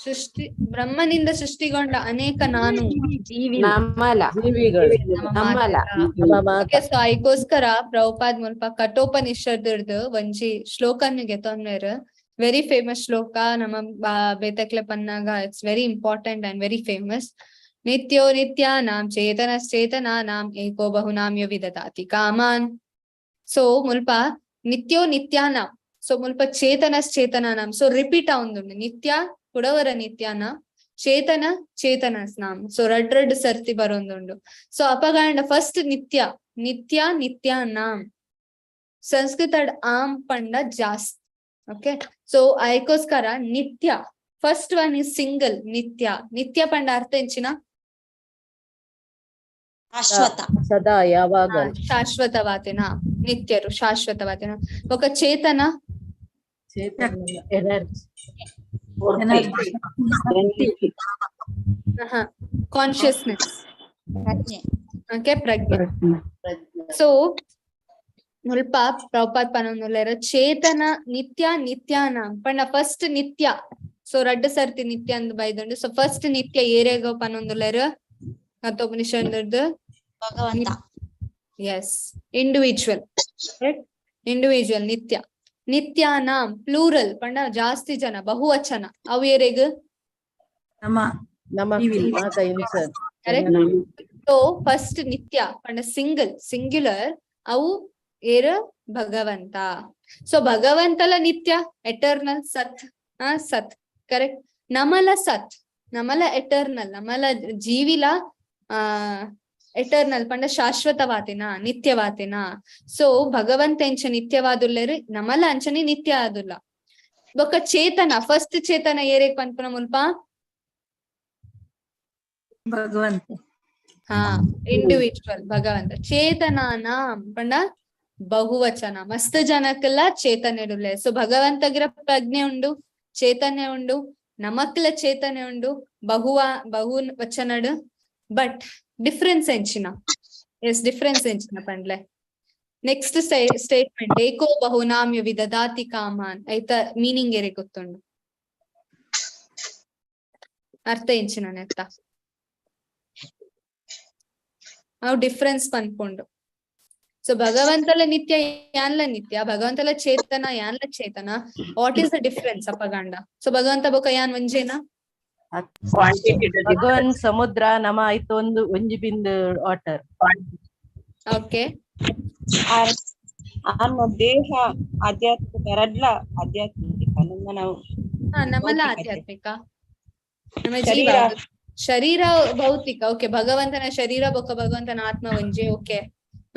ಸೃಷ್ಟಿ ಬ್ರಹ್ಮನಿಂದ ಸೃಷ್ಟಿಗೊಂಡ ಅನೇಕ ನಾನು ನಮ್ಮಲ ಜೀವಿಗಳು ನಮ್ಮಲ ಓಕೆ ಸೊ ಐಗೋಸ್ಕರ ಪ್ರಭುಪಾದ್ ಮುಲ್ಪ ಕಠೋಪನಿಷದ್ರದ್ದು ಒಂಜಿ ಶ್ಲೋಕನಿಗೆ ತೊಂದರೆ ವೆರಿ ಫೇಮಸ್ ಶ್ಲೋಕ ನಮ್ಮ ಬೇತಕ್ಲೆ ಪನ್ನಾಗ it's very important and very famous. ನಿತ್ಯೋ ನಿತ್ಯಾನಾಂ ಚೇತನಶ್ಚೇತನಾನಾಂ ಏಕೋ ಬಹುನಾಂ ಯೋ ವಿದದಾತಿ ಕಾಮಾನ್. ಸೊ ಮುಲ್ಪ ನಿತ್ಯೋ ನಿತ್ಯಾನಾಂ ಸೊ ಮುಲ್ಪ ಚೇತನಶ್ಚೇತನಾನಾಂ ಸೊ ರಿಪೀಟ್ ಆವೊಂದುಂಡು ನಿತ್ಯ ಕುಡವರ ನಿತ್ಯಾನ ಚೇತನ ಚೇತನಸ್ನಾಂ ಸೊ ರಡ್ ಸರ್ತಿ ಬರೋಂದುಂಡು. ಸೊ ಅಪಗಾಂಡ ಫಸ್ಟ್ ನಿತ್ಯ ನಿತ್ಯ ನಿತ್ಯಾನಾಂ ಸಂಸ್ಕೃತ ಆಂ ಪಂಡ ಜಾಸ್ತಿ. ಓಕೆ ಸೊ ಐಕೋಸ್ಕರ ನಿತ್ಯ ಫಸ್ಟ್ ಒನ್ ಇಸ್ ಸಿಂಗಲ್ ನಿತ್ಯ. ನಿತ್ಯ ಪಂಡ ಅರ್ಥ ಎಂಚಿನ ಸದಾ ಯಾವಾಗ ಶಾಶ್ವತವಾತಿನ ನಿತ್ಯರು ಶಾಶ್ವತವಾತಿನ. ఒక చేతన ಕಾನ್ಶಿಯಸ್ನೆಸ್ ಓಕೆ ಪ್ರಜ್ಞೆ. ಸೊ ಮುಲ್ಪ ಪ್ರಭುಪಾದ್ ಪನೊಂದುಲ್ಲೆರ್ ಚೇತನ ನಿತ್ಯ ನಿತ್ಯಾನ ಪಂಡ ಫಸ್ಟ್ ನಿತ್ಯ ಸೊ ರಡ್ಡು ಸರ್ತಿ ನಿತ್ಯ ಅಂದ್ ಬೈದುಂಡು. ಸೊ ಫಸ್ಟ್ ನಿತ್ಯ ಏರೇಗ ಪನೊಂದುಲ್ಲೆರ್ ಕಠೋಪನಿಷದ್ರದ್ದು ಭಗವಂತ. ಎಸ್ ಇಂಡಿವಿಜುವಲ್ ಇಂಡಿವಿಜುವಲ್ ನಿತ್ಯ. ನಿತ್ಯಾನಾಂ ಪ್ಲೂರಲ್ ಪಂಡ ಜಾಸ್ತಿ ಜನ ಬಹುವಚನ ಅವು ಏರೇಗ ಸೊ ಫಸ್ಟ್ ನಿತ್ಯ ಪಂಡ ಸಿಂಗಲ್ ಸಿಂಗ್ಯುಲರ್ ಅವು ಏರ ಭಗವಂತ. ಸೊ ಭಗವಂತಲ ನಿತ್ಯ ಎಟರ್ನಲ್ ಸತ್ ಸತ್ ಕರೆಕ್ಟ್. ನಮಲ ಸತ್ ನಮಲ ಎಟರ್ನಲ್ ನಮಲ ಜೀವಿಲ ಎಟರ್ನಲ್ ಪಂಡ ಶಾಶ್ವತವಾತಿನ ನಿತ್ಯವಾತಿನ. ಸೊ ಭಗವಂತ ಎಂಚ ನಿತ್ಯವಾದುಲ್ಲೇರು ನಮಲ ಅಂಚನೆ ನಿತ್ಯ ಆದುಲ್ಲ. ಬೊಕ್ಕ ಚೇತನ ಫಸ್ಟ್ ಚೇತನ ಏರೇಕ್ ಪನ್ಪುನ ಮುಲ್ಪ ಭಗವಂತ ಇಂಡಿವಿಜುವಲ್ ಭಗವಂತ. ಚೇತನಾನ ಪಂಡ ಬಹುವಚನ ಮಸ್ತ್ ಜನಕ್ಕೆಲ್ಲ ಚೇತನ್ಯಡುಲ್ಲೆ. ಸೊ ಭಗವಂತಗಿರ ಪ್ರಜ್ಞೆ ಉಂಡು ಚೇತನ್ಯ ಉಂಡು ನಮಕ್ಲ ಚೇತನ್ಯ ಉಂಡು ಬಹು ವಚನಡು. ಬಟ್ ಡಿಫ್ರೆನ್ಸ್ ಎಂಚಿನ ಎಸ್ ಡಿಫ್ರೆನ್ಸ್ ಎಂಚಿನ ಪಂಡ್ಲೆ ನೆಕ್ಸ್ಟ್ ಸ್ಟೇಟ್ಮೆಂಟ್ ಏಕೋ ಬಹುನಾಂ ಯೋ ವಿದದಾತಿ ಕಾಮಾನ್ ಐತ ಮೀನಿಂಗ್ ಏರೆ ಗೊತ್ತುಂಡು ಅರ್ಥ ಎಂಚಿನ ನೆತ್ತ ಅವು ಡಿಫ್ರೆನ್ಸ್ ಪನ್ಪುಂಡು. ಸೊ ಭಗವಂತಲ ನಿತ್ಯ ಯಾನ್ಲ ನಿತ್ಯ ಭಗವಂತಲ ಚೇತನ ಯಾನ್ಲ ಚೇತನ ವಾಟ್ ಈಸ್ ದ ಡಿಫ್ರೆನ್ಸ್ ಅಪಗಾಂಡ. ಸೊ ಭಗವಂತ ಬೊಕ ಯಾನ್ ಒಂಜೇನಾ ಭಗವನ್ ಸಮುದ್ರ ನಮ ಆಯ್ತು ಒಂದು ಒಂಜಿ ಬಿಂದು ವಾಟರ್. ಓಕೆ ನಮ್ಮ ದೇಹ ಆಧ್ಯಾತ್ಮಿಕ ರಡ್ಲ ಆಧ್ಯಾತ್ಮಿಕ ನಾವು ನಮ್ಮಲ್ಲ ಆಧ್ಯಾತ್ಮಿಕ ನಮ್ಮ ಜೀವ ಶರೀರ ಭೌತಿಕ. ಓಕೆ ಭಗವಂತನ ಶರೀರ ಬೊಕ್ಕ ಭಗವಂತನ ಆತ್ಮ ಒಂಜೆ. ಓಕೆ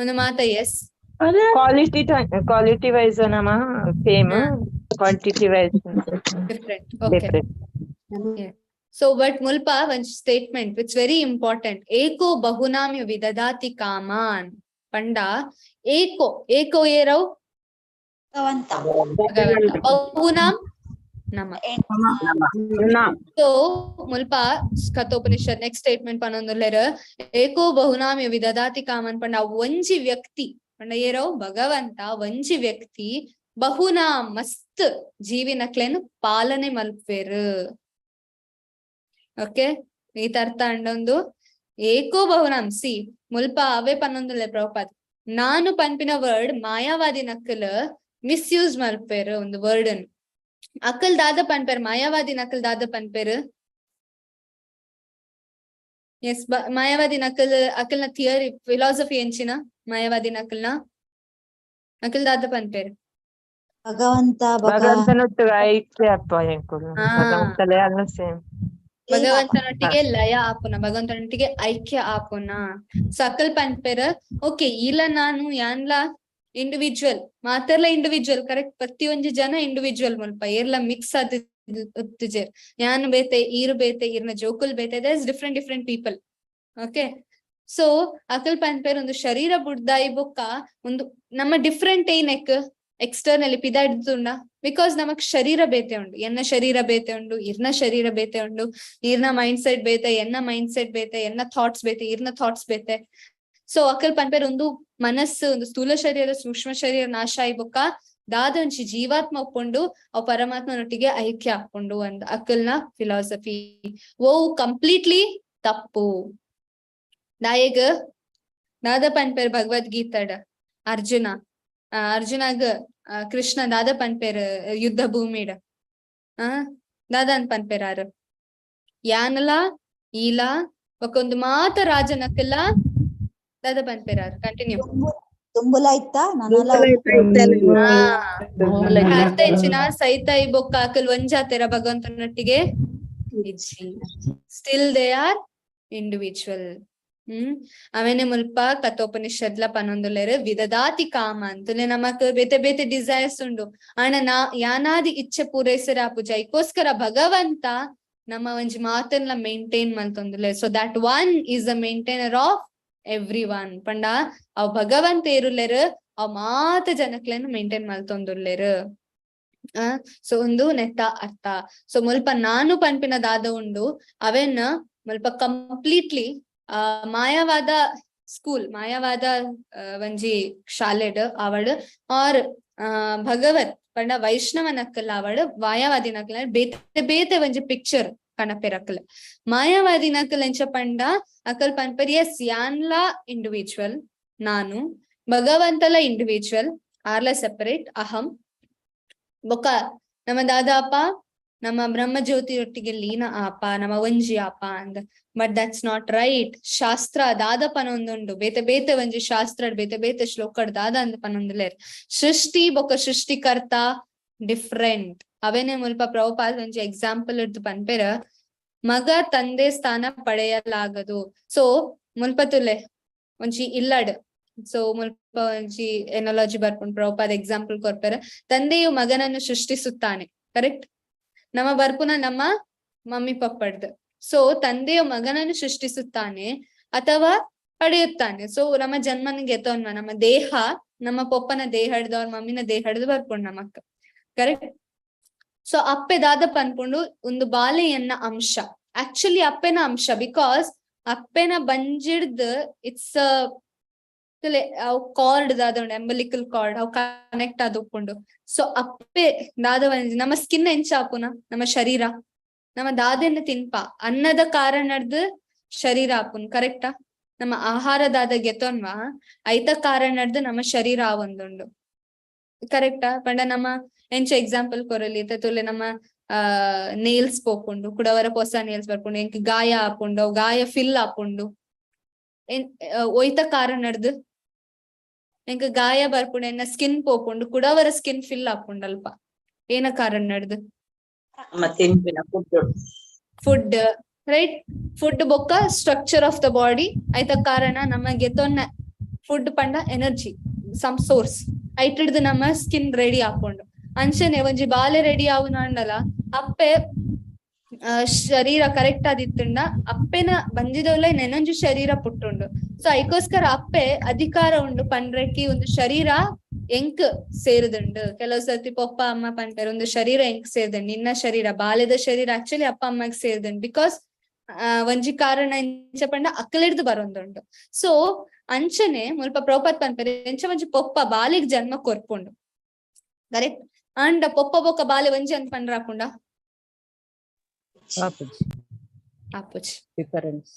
ಒಂದು ಮಾತ ಎಸ್ ಕ್ವಾಲಿಟಿ ವೈಸ್ ನಮ್ಮ same quantity wise different. Okay so but ಮುಲ್ಪ ಒಂದ್ ಸ್ಟೇಟ್ಮೆಂಟ್ ವಿಚ್ ವೆರಿ ಇಂಪಾರ್ಟೆಂಟ್. ಏಕೋ ಬಹುನಾಂ ಯೋ ವಿದದಾತಿ ಕಾಮಾನ್ ಪಂಡ ಏಕೋ ಏಕೋ ಏರವ್ ಭಗವಂತ ಬಹುನಾಂ ನಮ. ಸೊ ಮುಲ್ಪ ಕಥೋಪನಿಷತ್ ನೆಕ್ಸ್ಟ್ ಸ್ಟೇಟ್ಮೆಂಟ್ ಪನೊಂದುಲ್ಲೆರ್ ಏಕೋ ಬಹುನಾಂ ಯೋ ವಿದದಾತಿ ಕಾಮನ್ ಪಂಡ ಒಂಜಿ ವ್ಯಕ್ತಿ ಪಂಡ ಏರವ್ ಭಗವಂತ ಒಂಜಿ ವ್ಯಕ್ತಿ ಬಹುನಾಂ ಮಸ್ತ್ ಜೀವಿನಕ್ಲೇನು ಪಾಲನೆ ಮಲ್ಪೇರು. ಓಕೆ ಈತ ಅರ್ಥ ಅಂಡೊಂದು ಏಕೋ ಬಹುನಾಂ ಸಿ ಮುಲ್ಪ ಅವೇ ಪನ್ನೊಂದುಲ್ಲೆ ಪ್ರಭುಪಾದ್ ನಾನು ಪನ್ಪಿನ ವರ್ಡ್ ಮಾಯಾವಾದಿ ನಕ್ಕಲ್ ಮಿಸ್ಯೂಸ್ ಮಲ್ಪೇರು ಒಂದು ವರ್ಡ್ ಅನ್ನು ಅಕಲ್ ದಾದ ಪನ್ಪೇರ್ ಮಾಯಾವಾದಿ ನಕಲ್ ದಾದ ಪನ್ಪೇರ್. ಎಸ್ ಮಾಯಾವಾದಿ ನಕಲ್ ಅಕಲ್ನ ಥಿಯರಿ ಫಿಲಾಸಫಿ ಎಂಚಿನ ಮಾಯಾವಾದಿ ನಕಲ್ನ ಅಕಲ್ ದಾದ ಪನ್ಪೇರ್ ಭಗವಂತನೊಟ್ಟಿಗೆ ಲಯ ಆಪುನ ಭಗವಂತನೊಟ್ಟಿಗೆ ಐಕ್ಯ ಆಪುನ. ಸೊ ಅಕಲ್ ಪನ್ಪೇರ್ ಓಕೆ ಇಲ್ಲ ನಾನು ಯಾನ್ಲ ಇಂಡಿವಿಜುವಲ್ ಮಾತೆರ್ಲ ಇಂಡಿವಿಜುವಲ್ ಕರೆಕ್ಟ್ ಪ್ರತಿಯೊಂದು ಜನ ಇಂಡಿವಿಜುವಲ್ ಮುಲ್ಪ ಏರ್ಲ ಮಿಕ್ಸ್ ಆದಿಜೆ ಯಾನ್ ಬೇತೆ ಈರು ಬೇತೆ ಈರ್ನ ಜೋಕುಲ್ ಬೇತೆ there is different different people. Okay so ಅಕಲ್ ಪನ್ಪೇರ್ ಒಂದು ಶರೀರ ಬುಡ್ದಾಯಿ ಬೊಕ್ಕ ಒಂದು ನಮ್ಮ ಡಿಫ್ರೆಂಟ್ ಏನೆಕ್ ಎಕ್ಸ್ಟರ್ನಲಿ ಪಿದಾಡ್ದುಂಡ ಬಿಕಾಸ್ ನಮಕ್ ಶರೀರ ಬೇತೆ ಉಂಡು ಎನ್ನ ಶರೀರ ಬೇತೆ ಉಂಡು ಇರ್ನ ಶರೀರ ಬೇತೆ ಉಂಡು ಈರ್ನ ಮೈಂಡ್ ಸೆಟ್ ಬೇತೆ ಎನ್ನ ಮೈಂಡ್ ಸೆಟ್ ಬೇತೆ ಎನ್ನ ಥಾಟ್ಸ್ ಬೇತೆ ಈರ್ನ ಥಾಟ್ಸ್ ಬೇತೆ. ಸೊ ಅಕಲ್ ಪನ್ಪೇರ್ ಒಂದು ಮನಸ್ಸು ಒಂದು ಸ್ಥೂಲ ಶರೀರ ಸೂಕ್ಷ್ಮ ಶರೀರ ನಾಶ ಆಯ್ಬೊಕ್ಕ ದಾದ ಒಂಜಿ ಜೀವಾತ್ಮ ಉಪ್ಪುಂಡು ಅವ್ ಪರಮಾತ್ಮನೊಟ್ಟಿಗೆ ಐಕ್ಯ ಆಪುಂಡು ಅಂದ್ ಅಕಲ್ನ ಫಿಲಾಸಫಿ. ಓ ಕಂಪ್ಲೀಟ್ಲಿ ತಪ್ಪು. ದಾಯಗ್ ದಾದ ಪನ್ಪೇರ್ ಭಗವದ್ಗೀತಾಡ್ ಅರ್ಜುನಾಗ ಕೃಷ್ಣ ದಾದ ಪನ್ಪೇರ್ ಯುದ್ಧ ಭೂಮಿಡ್ ದಾದ ಅನ್ ಪನ್ಪೇರಾರು ಯಾನಲ ಈಲಾ ಒಕ್ಕೊಂದು ಮಾತ ರಾಜನಕಲ್ಲ ದಾದ ಪನ್ಪೇರಾರು. ಕಂಟಿನ್ಯೂ. ಅರ್ಥ ಹೆಚ್ಚಿನ ಸೈತ ಈ ಬೊಕ್ಕ ಆಕಲ್ ಒಂಜಾತೆರ ಭಗವಂತನೊಟ್ಟಿಗೆ ಸ್ಟಿಲ್ ದೇ ಆರ್ ಇಂಡಿವಿಜುವಲ್. ಅವೇನೆ ಮುಲ್ಪ ಕಥೋಪನಿಷದ್ಲ ಪನೊಂದುಲೆರ್ ವಿದದಾತಿ ಕಾಮ ಅಂತಲೇ ನಮಕ್ ಬೇತೆ ಬೇತೆ ಡಿಸೈರ್ಸ್ ಉಂಡು ಆಂಡ ಯಾನಾದಿ ಇಚ್ಛೆ ಪೂರೈಸರ ಪೂಜ ಇಕ್ಕೋಸ್ಕರ ಭಗವಂತ ನಮ್ಮ ಒಂಜಿ ಮಾತನ್ನ ಮೇಂಟೈನ್ ಮಲ್ತೊಂದುಲೆ. So that one is a maintainer of every one ಪಂಡ ಅವ್ ಭಗವಂತ ಇರುಲೆರ್ ಅವ್ ಮಾತ ಜನಕ್ಲೆನ್ ಮೇಂಟೈನ್ ಮಲ್ತೊಂದುಲ್ಲೆರ್. ಸೊ ಒಂದು ನೆತ್ತ ಅರ್ಥ. ಸೊ ಮುಲ್ಪ ನಾನು ಪನ್ಪಿನ ದಾದ ಉಂಡು ಅವೆನ್ ಮುಲ್ಪ ಕಂಪ್ಲೀಟ್ಲಿ ಮಾಯವಾದ ಸ್ಕೂಲ್ ಮಾಯವಾದ ಒಂಜಿ ಶಾಲೆಡ್ ಅವಡ್ ಆರ್ ಭಗವತ್ ಪಂಡ ವೈಷ್ಣವ ನಕ್ಕಲ್ ಅವಡ್ ಮಾಯಾವಾದಿ ನಕ್ಕಲ್ ಬೇತೆ ಬೇತೆ ಒಂಜಿ ಪಿಕ್ಚರ್ ಕಣಪೆರಕಲ್. ಮಾಯಾವಾದಿ ನಕ್ಕಲ್ ಎಂಚ ಪಂಡ ಅಕಲ್ ಪನ್ಪರ್ ಎಸ್ ಯಾನ್ಲಾ ಇಂಡಿವಿಜುವಲ್ ನಾನು ಭಗವಂತಲ ಇಂಡಿವಿಜುವಲ್ ಆರ್ಲ ಸೆಪರೇಟ್ ಅಹಂ ಬೊಕ್ಕ ನಮ್ಮ ದಾದ ಅಪ್ಪ ನಮ್ಮ ಬ್ರಹ್ಮ ಜ್ಯೋತಿ ಒಟ್ಟಿಗೆ ಲೀನ ಆಪ ನಮ್ಮ ಒಂಜಿ ಆಪ ಅಂದ. But that's not right. ಶಾಸ್ತ್ರ ದಾದ ಪನೊಂದುಂಡು ಬೇತೆ ಬೇತೆ ಒಂಜಿ ಶಾಸ್ತ್ರ ಬೇತೆ ಬೇತೆ ಶ್ಲೋಕಡ್ ದಾದ ಅಂದ್ ಪನೊಂದುಲೇರ್. ಸೃಷ್ಟಿ ಬೊಕ್ಕ ಸೃಷ್ಟಿಕರ್ತ ಡಿಫ್ರೆಂಟ್. ಅವೇನೆ ಮುಲ್ಪ ಪ್ರಭುಪಾದ್ ಒಂಜಿ ಎಕ್ಸಾಂಪಲ್ ಇಡ್ದು ಪನ್ಪೆರ ಮಗ ತಂದೆ ಸ್ಥಾನ ಪಡೆಯಲಾಗದು. ಸೊ ಮುಲ್ಪ ತುಲೆ ಒಂಜಿ ಇಲ್ಲಡ್. ಸೊ ಮುಲ್ಪ ಒಂಜಿ ಎನಾಲಜಿ ಬರ್ಪುಂಡು ಪ್ರಭುಪಾದ್ ಎಕ್ಸಾಂಪಲ್ ಕೊರ್ಪೆರ ತಂದೆಯು ಮಗನನ್ನು ಸೃಷ್ಟಿಸುತ್ತಾನೆ. ಕರೆಕ್ಟ್. ನಮ್ಮ ಬರ್ಪುನ ನಮ್ಮ ಮಮ್ಮಿ ಪಪ್ಪಡ್ದು. ಸೊ ತಂದೆಯು ಮಗನನ್ನು ಸೃಷ್ಟಿಸುತ್ತಾನೆ ಅಥವಾ ಪಡೆಯುತ್ತಾನೆ. ಸೊ ನಮ್ಮ ಜನ್ಮನಿಗೆ ಎತ್ತೋನ್ವ ನಮ್ಮ ದೇಹ ನಮ್ಮ ಪೊಪ್ಪನ ದೇಹ ಹಿಡ್ದು ಅವ್ರ ಮಮ್ಮಿನ ದೇಹ ಹಿಡ್ದು ಬರ್ಪುಂಡು ನಮಕ್. ಕರೆಕ್ಟ್. ಸೊ ಅಪ್ಪೆ ದಾದ ಪನ್ಪುಂಡು ಒಂದು ಬಾಲೆಯನ್ನ ಅಂಶ. ಆಕ್ಚುಲಿ ಅಪ್ಪೆನ ಅಂಶ ಬಿಕಾಸ್ ಅಪ್ಪೆನ ಬಂಜಿಡ್ದು ಇಟ್ಸ್ ಅವ್ ಕಾರ್ಡ್ ದಾದ ಉಂಡು ಎಂಬಲಿಕಲ್ ಕಾರ್ಡ್ ಅವ್ ಕನೆಕ್ಟ್ ಆದ ಉಪ್ಪುಂಡು. ಸೊ ಅಪ್ಪೆ ದಾದ ನಮ್ಮ ಸ್ಕಿನ್ ಎಂಚ ಆಪುನ ನಮ್ಮ ಶರೀರ ನಮ್ಮ ದಾದೆನ್ನ ತಿನ್ಪ ಅನ್ನದ ಕಾರಣದ್ ಶರೀರ ಆಪುನ್. ಕರೆಕ್ಟಾ. ನಮ್ಮ ಆಹಾರದಾದ ಗೆತೋನ್ವಾ ಐತ ಕಾರಣದ್ ನಮ್ಮ ಶರೀರ ಆವೊಂದುಂಡು. ಕರೆಕ್ಟಾ. ಪಂಡ ನಮ್ಮ ಎಂಚ ಎಕ್ಸಾಂಪಲ್ ಕೊರಲಿ ತುಲೆ ನಮ್ಮ ನೇಲ್ಸ್ ಪೋಪುಂಡು ಕುಡವರ ಪೊಸ ನೇಲ್ಸ್ ಬರ್ಪುಂಡು ಎಂಕ್ ಗಾಯ ಆಪುಂಡು ಅವ್ ಗಾಯ ಫಿಲ್ ಆಪುಂಡು ಒಯ್ತ ಕಾರಣದ್ ಎಂಕ್ ಗಾಯ ಬರ್ಪುಂಡು ಎನ್ನ ಸ್ಕಿನ್ ಪೋಪುಂಡು ಕುಡವರ ಸ್ಕಿನ್ ಫಿಲ್ ಆಪುಂಡು ಅಲ್ಪ ಏನ ಕಾರಣದ್ ಫುಡ್ ರೈಟ್. ಫುಡ್ ಬೊಕ್ಕ ಸ್ಟ್ರಕ್ಚರ್ ಆಫ್ ದ ಬಾಡಿ ಐತ ಕಾರಣ ನಮ್ಮ ಗೆತೊನ್ನ ಫುಡ್ ಪಂಡ ಎನರ್ಜಿ ಸಮ್ ಸೋರ್ಸ್ ಐಟಿಡ್ದು ನಮ್ಮ ಸ್ಕಿನ್ ರೆಡಿ ಆಪುಂಡು. ಅಂಚನೆ ಒಂಜಿ ಬಾಲೆ ರೆಡಿ ಆವುನ ಅಂಡಲ ಅಪ್ಪೆ ಶರೀರ ಕರೆಕ್ಟ್ ಆದಿತ್ತುಂಡ ಅಪ್ಪೆನ ಬಂದಿದೊಲೆ ನೆನೊಂಜಿ ಶರೀರ ಪುಟ್ಟುಂಡು. ಸೊ ಐಕೋಸ್ಕರ ಅಪ್ಪೆ ಅಧಿಕಾರ ಉಂಡು ಪಂಡ್ರೆಕಿ ಒಂದು ಶರೀರ ಎಂಕ್ ಸೇರುದುಂಡು. ಕೆಲವು ಸರ್ತಿ ಪಪ್ಪ ಅಮ್ಮ ಪಂಪೇರು ಒಂದು ಶರೀರ ಎಂಕ್ ಸೇರ್ದುಂಡು ನಿನ್ನ ಶರೀರ ಬಾಲ್ಯದ ಶರೀರ ಆಕ್ಚುಲಿ ಅಪ್ಪ ಅಮ್ಮಗ್ ಸೇರ್ದುಂಡು ಬಿಕಾಸ್ ಒಂಜಿ ಕಾರಣ ಎಂಚ ಪಂಡ ಅಕ್ಕಲಿಡ್ದು ಬರೊಂದುಂಡು. ಸೊ ಅಂಚನೆ ಮುಲ್ಪ ಪ್ರಭುಪಾದ್ ಪನ್ಪೇರು ಎಂಚ ಒಂಜಿ ಪೊಪ್ಪ ಬಾಲಿಗ್ ಜನ್ಮ ಕೊರ್ಪುಂಡು. ಕರೆಕ್ಟ್. ಅಂಡ ಪೊಪ್ಪ ಬೊಕ್ಕ ಬಾಲೆ ಒಂಜಿ ಅಂತ ಪಂಡ್ರ ಆಪುಂಡ ಆಪುಜಿ difference.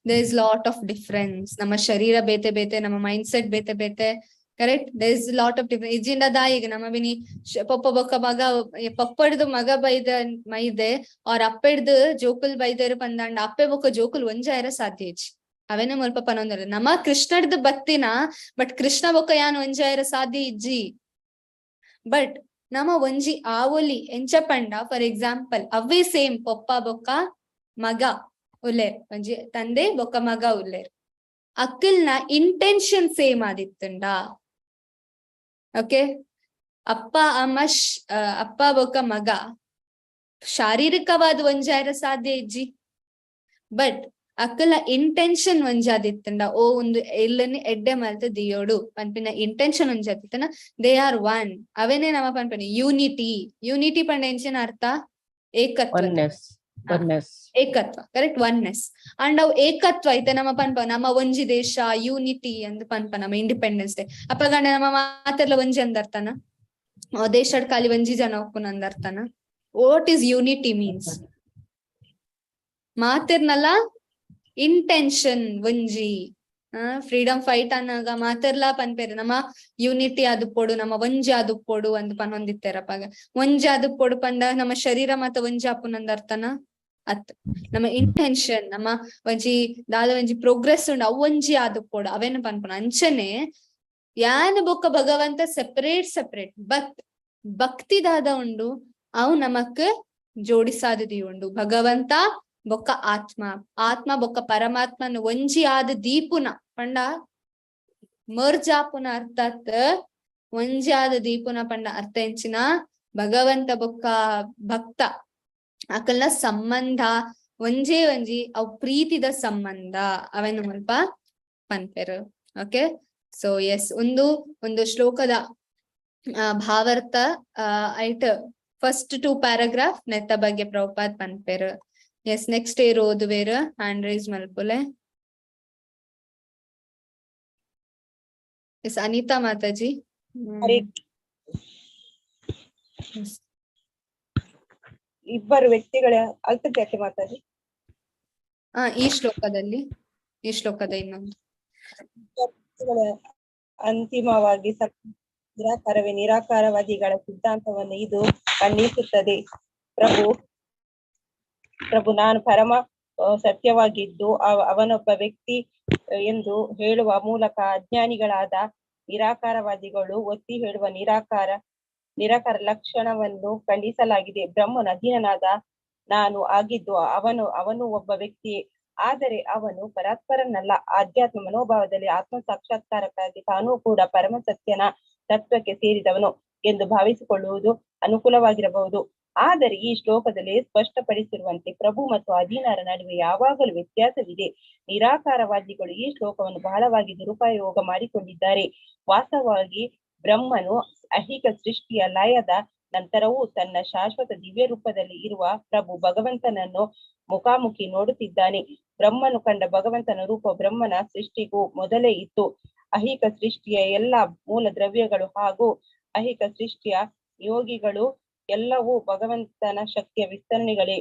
there is lot of difference. ನಮ್ಮ ಶರೀರ ಬೇತೆ ಬೇತೆ ನಮ್ಮ ಮೈಂಡ್ ಸೆಟ್ ಬೇತೆ ಬೇತೆ. Correct. there is lot of difference. ಇಜಿಂದ ದಾಯಿಗೆ ನಮ್ಮ ಬಿನಿ ಪೊಪ್ಪ ಬೊಕ್ಕ ಮಗ ಪಪ್ಪಡ್ದು ಮಗ ಬೈದ ಮೈದೆ ಅವ್ರ ಅಪ್ಪೆಡ್ದು ಜೋಕುಲ್ ಬೈದೇರು ಪಂದಾಂಡ ಅಪ್ಪೆ ಬೊಕ್ಕ ಜೋಕುಲ್ ಒಂಜಾಯರ ಸಾಧ್ಯ ಇಜ್ಜಿ ಅವೇನೆ ಮುಲ್ಪ ಪನೊಂದರ ನಮ್ಮ ಕೃಷ್ಣಡ್ದು ಬತ್ತಿನ ಬಟ್ ಕೃಷ್ಣ ಬೊಕ್ಕ ಯಾನ್ ಒಂಜಾಯರ ಸಾಧ್ಯ ಇಜ್ಜಿ. ಬಟ್ ನಮ್ಮ ಒಂಜಿ ಆವೊಲಿ ಎಂಚ ಪಂಡ ಫಾರ್ ಎಕ್ಸಾಂಪಲ್ ಅವೇ ಸೇಮ್ ಪೊಪ್ಪ ಬೊಕ್ಕ ಮಗ ಉಲ್ಲೇರ್ ಒಂಜಿ ತಂದೆ ಬೊಕ್ಕ ಮಗ ಉಲ್ಲೇರ್ ಅಕ್ಕಲ್ನ ಇಂಟೆನ್ಷನ್ ಸೇಮ್ ಆದಿತ್ತುಂಡ. ಓಕೆ. ಅಪ್ಪ ಅಮ್ಮ ಅಪ್ಪ ಬೊಕ್ಕ ಮಗ ಶಾರೀರಿಕವಾದ ಒಂಜಾಯರ ಸಾಧ್ಯ ಇಜ್ಜಿ ಬಟ್ ಅಕ್ಕಲ ಇಂಟೆನ್ಷನ್ ಒಂಜಾದಿತ್ತಂಡ ಓ ಒಂದು ಎಲ್ಲನಿ ಎಡ್ಡೆ ಮಲ್ತ ದಿಯೋಡು ಪನ್ಪಿನ ಇಂಟೆನ್ಷನ್ ಒಂಜಾದಿತ್ತನ ದೇ ಆರ್ ಒನ್. ಅವೇನೆ ನಮ್ಮ ಪನ್ಪನಿ ಯೂನಿಟಿ. ಯೂನಿಟಿ ಪಂಡ ಎಂಚಿನ ಅರ್ಥ ಏಕತ್ವ. ಏಕತ್ವ. ಕರೆಕ್ಟ್. ಒನ್ನೆಸ್. ಅಂಡ್ ಅವ್ ಏಕತ್ವ ಐತೆ ನಮ್ಮ ಪನ್ಪ ನಮ್ಮ ಒಂಜಿ ದೇಶ ಯೂನಿಟಿ ಅಂದ್ ಪನ್ಪ ನಮ್ಮ ಇಂಡಿಪೆಂಡೆನ್ಸ್ ಡೇ ಅಪ್ಪಗಂಡ ನಮ್ಮ ಮಾತೆರ್ಲ ಒಂಜಿ ಅಂದರ್ಥನ ದೇಶಡ್ ಖಾಲಿ ಒಂಜಿ ಜನ ಒಪ್ಪುನಂದ ಅರ್ಥನ. What is unity means? ಮಾತಿರ್ನಲ್ಲ ಇಂಟೆನ್ಷನ್ ಒಂಜಿ ಫ್ರೀಡಮ್ ಫೈಟ್ ಅನ್ನಗ ಮಾತಿರ್ಲಾ ಪನ್ಪೇರು ನಮ್ಮ ಯೂನಿಟಿ ಅದು ಪೋಡು, ನಮ್ಮ ಒಂಜಿ ಅದು ಪೋಡು ಅಂದ್ ಪನ್ನೊಂದಿತ್ತೇರಪ್ಪಾಗ. ಒಂಜಿ ಅದು ಪೋಡು ಪಂಡ ನಮ್ಮ ಶರೀರ ಮತ್ತ ಒಂಜಿ ಅಪ್ಪುನಂದ ಅರ್ಥನ ಅತ್ ನಮ್ಮ ಇಂಟೆನ್ಷನ್ ನಮ್ಮ ಒಂಜಿ ದಾದ ಒಂಜಿ ಪ್ರೋಗ್ರೆಸ್ ಉಂಡು ಅವ್ ಒಂಜಿ ಅದು ಪೋಡು ಅವೇನು ಪನ್ಪುನ. ಅಂಚನೆ ಯಾನ್ ಬೊಕ್ಕ ಭಗವಂತ ಸೆಪರೇಟ್ ಬಟ್ ಭಕ್ತಿ ದಾದ ಉಂಡು ಅವು ನಮಕ್ ಜೋಡಿಸಾದದಿ ಉಂಡು. ಭಗವಂತ ಬೊಕ್ಕ ಆತ್ಮ ಬೊಕ್ಕ ಪರಮಾತ್ಮನ ಒಂಜಿ ಆದ ದೀಪುನ ಪಂಡ ಮರ್ಜಾಪುನ ಅರ್ಥಾತ್ ಒಂಜಿ ಆದ ದೀಪುನ ಪಂಡ ಅರ್ಥ ಎಂಚಿನ ಭಗವಂತ ಬೊಕ್ಕ ಭಕ್ತ ಅಕಲ್ನ ಸಂಬಂಧ ಒಂಜೇ ಒಂಜಿ ಅವ್ ಪ್ರೀತಿದ ಸಂಬಂಧ ಅವೇನು ಸ್ವಲ್ಪ ಪನ್ಪೆರು. ಓಕೆ, ಸೊ ಎಸ್ ಒಂದು ಶ್ಲೋಕದ ಭಾವಾರ್ಥ ಐಟ್ ಫಸ್ಟ್ 2 ಪ್ಯಾರಾಗ್ರಾಫ್ ನೆತ್ತ ಬಗ್ಗೆ ಪ್ರಭುಪಾದ್ ಪನ್ಪೆರು. ಎಸ್, ನೆಕ್ಸ್ಟ್ ಏರು ಓದುವೇರು ಹ್ಯಾಂಡ್ ರೈಸ್ ಮಲ್ಪುಲೆ. ಎಸ್, ಅನಿತಾ ಮಾತಾಜಿ. ಇಬ್ಬರು ವ್ಯಕ್ತಿಗಳ ಅಲ್ಪತ್ಯಾಕೆ ಮಾತಾಡಿ. ಈ ಶ್ಲೋಕದ ಇನ್ನೊಂದು ಅಂತಿಮವಾಗಿ ನಿರಾಕಾರವೇ ನಿರಾಕಾರವಾದಿಗಳ ಸಿದ್ಧಾಂತವನ್ನು ಇದು ಖಂಡಿಸುತ್ತದೆ. ಪ್ರಭು ನಾನು ಪರಮ ಸತ್ಯವಾಗಿದ್ದು ಅವನೊಬ್ಬ ವ್ಯಕ್ತಿ ಎಂದು ಹೇಳುವ ಮೂಲಕ ಅಜ್ಞಾನಿಗಳಾದ ನಿರಾಕಾರವಾದಿಗಳು ಒತ್ತಿ ಹೇಳುವ ನಿರಾಕಾರ ಲಕ್ಷಣವನ್ನು ಖಂಡಿಸಲಾಗಿದೆ. ಬ್ರಹ್ಮನ ಅಧೀನನಾದ ನಾನು ಆಗಿದ್ದು ಅವನು ಒಬ್ಬ ವ್ಯಕ್ತಿಯೇ, ಆದರೆ ಅವನು ಪರಸ್ಪರನಲ್ಲ. ಆಧ್ಯಾತ್ಮ ಮನೋಭಾವದಲ್ಲಿ ಆತ್ಮ ಸಾಕ್ಷಾತ್ಕಾರಕ್ಕಾಗಿ ತಾನೂ ಕೂಡ ಪರಮ ಸತ್ಯನ ತತ್ವಕ್ಕೆ ಸೇರಿದವನು ಎಂದು ಭಾವಿಸಿಕೊಳ್ಳುವುದು ಅನುಕೂಲವಾಗಿರಬಹುದು. ಆದರೆ ಈ ಶ್ಲೋಕದಲ್ಲಿ ಸ್ಪಷ್ಟಪಡಿಸಿರುವಂತೆ ಪ್ರಭು ಮತ್ತು ಅಧೀನರ ನಡುವೆ ಯಾವಾಗಲೂ ವ್ಯತ್ಯಾಸವಿದೆ. ನಿರಾಕಾರವಾದಿಗಳು ಈ ಶ್ಲೋಕವನ್ನು ಬಹಳವಾಗಿ ದುರುಪಯೋಗ ಮಾಡಿಕೊಂಡಿದ್ದಾರೆ. ವಾಸ್ತವವಾಗಿ ಬ್ರಹ್ಮನು ಐಹಿಕ ಸೃಷ್ಟಿಯ ಲಯದ ನಂತರವೂ ತನ್ನ ಶಾಶ್ವತ ದಿವ್ಯ ರೂಪದಲ್ಲಿ ಇರುವ ಪ್ರಭು ಭಗವಂತನನ್ನು ಮುಖಾಮುಖಿ ನೋಡುತ್ತಿದ್ದಾನೆ. ಬ್ರಹ್ಮನು ಕಂಡ ಭಗವಂತನ ರೂಪ ಬ್ರಹ್ಮನ ಸೃಷ್ಟಿಗೂ ಮೊದಲೇ ಇತ್ತು. ಐಹಿಕ ಸೃಷ್ಟಿಯ ಎಲ್ಲ ಮೂಲ ದ್ರವ್ಯಗಳು ಹಾಗೂ ಐಹಿಕ ಸೃಷ್ಟಿಯ ಯೋಗಿಗಳು ಎಲ್ಲವೂ ಭಗವಂತನ ಶಕ್ತಿಯ ವಿಸ್ತರಣೆಗಳೇ.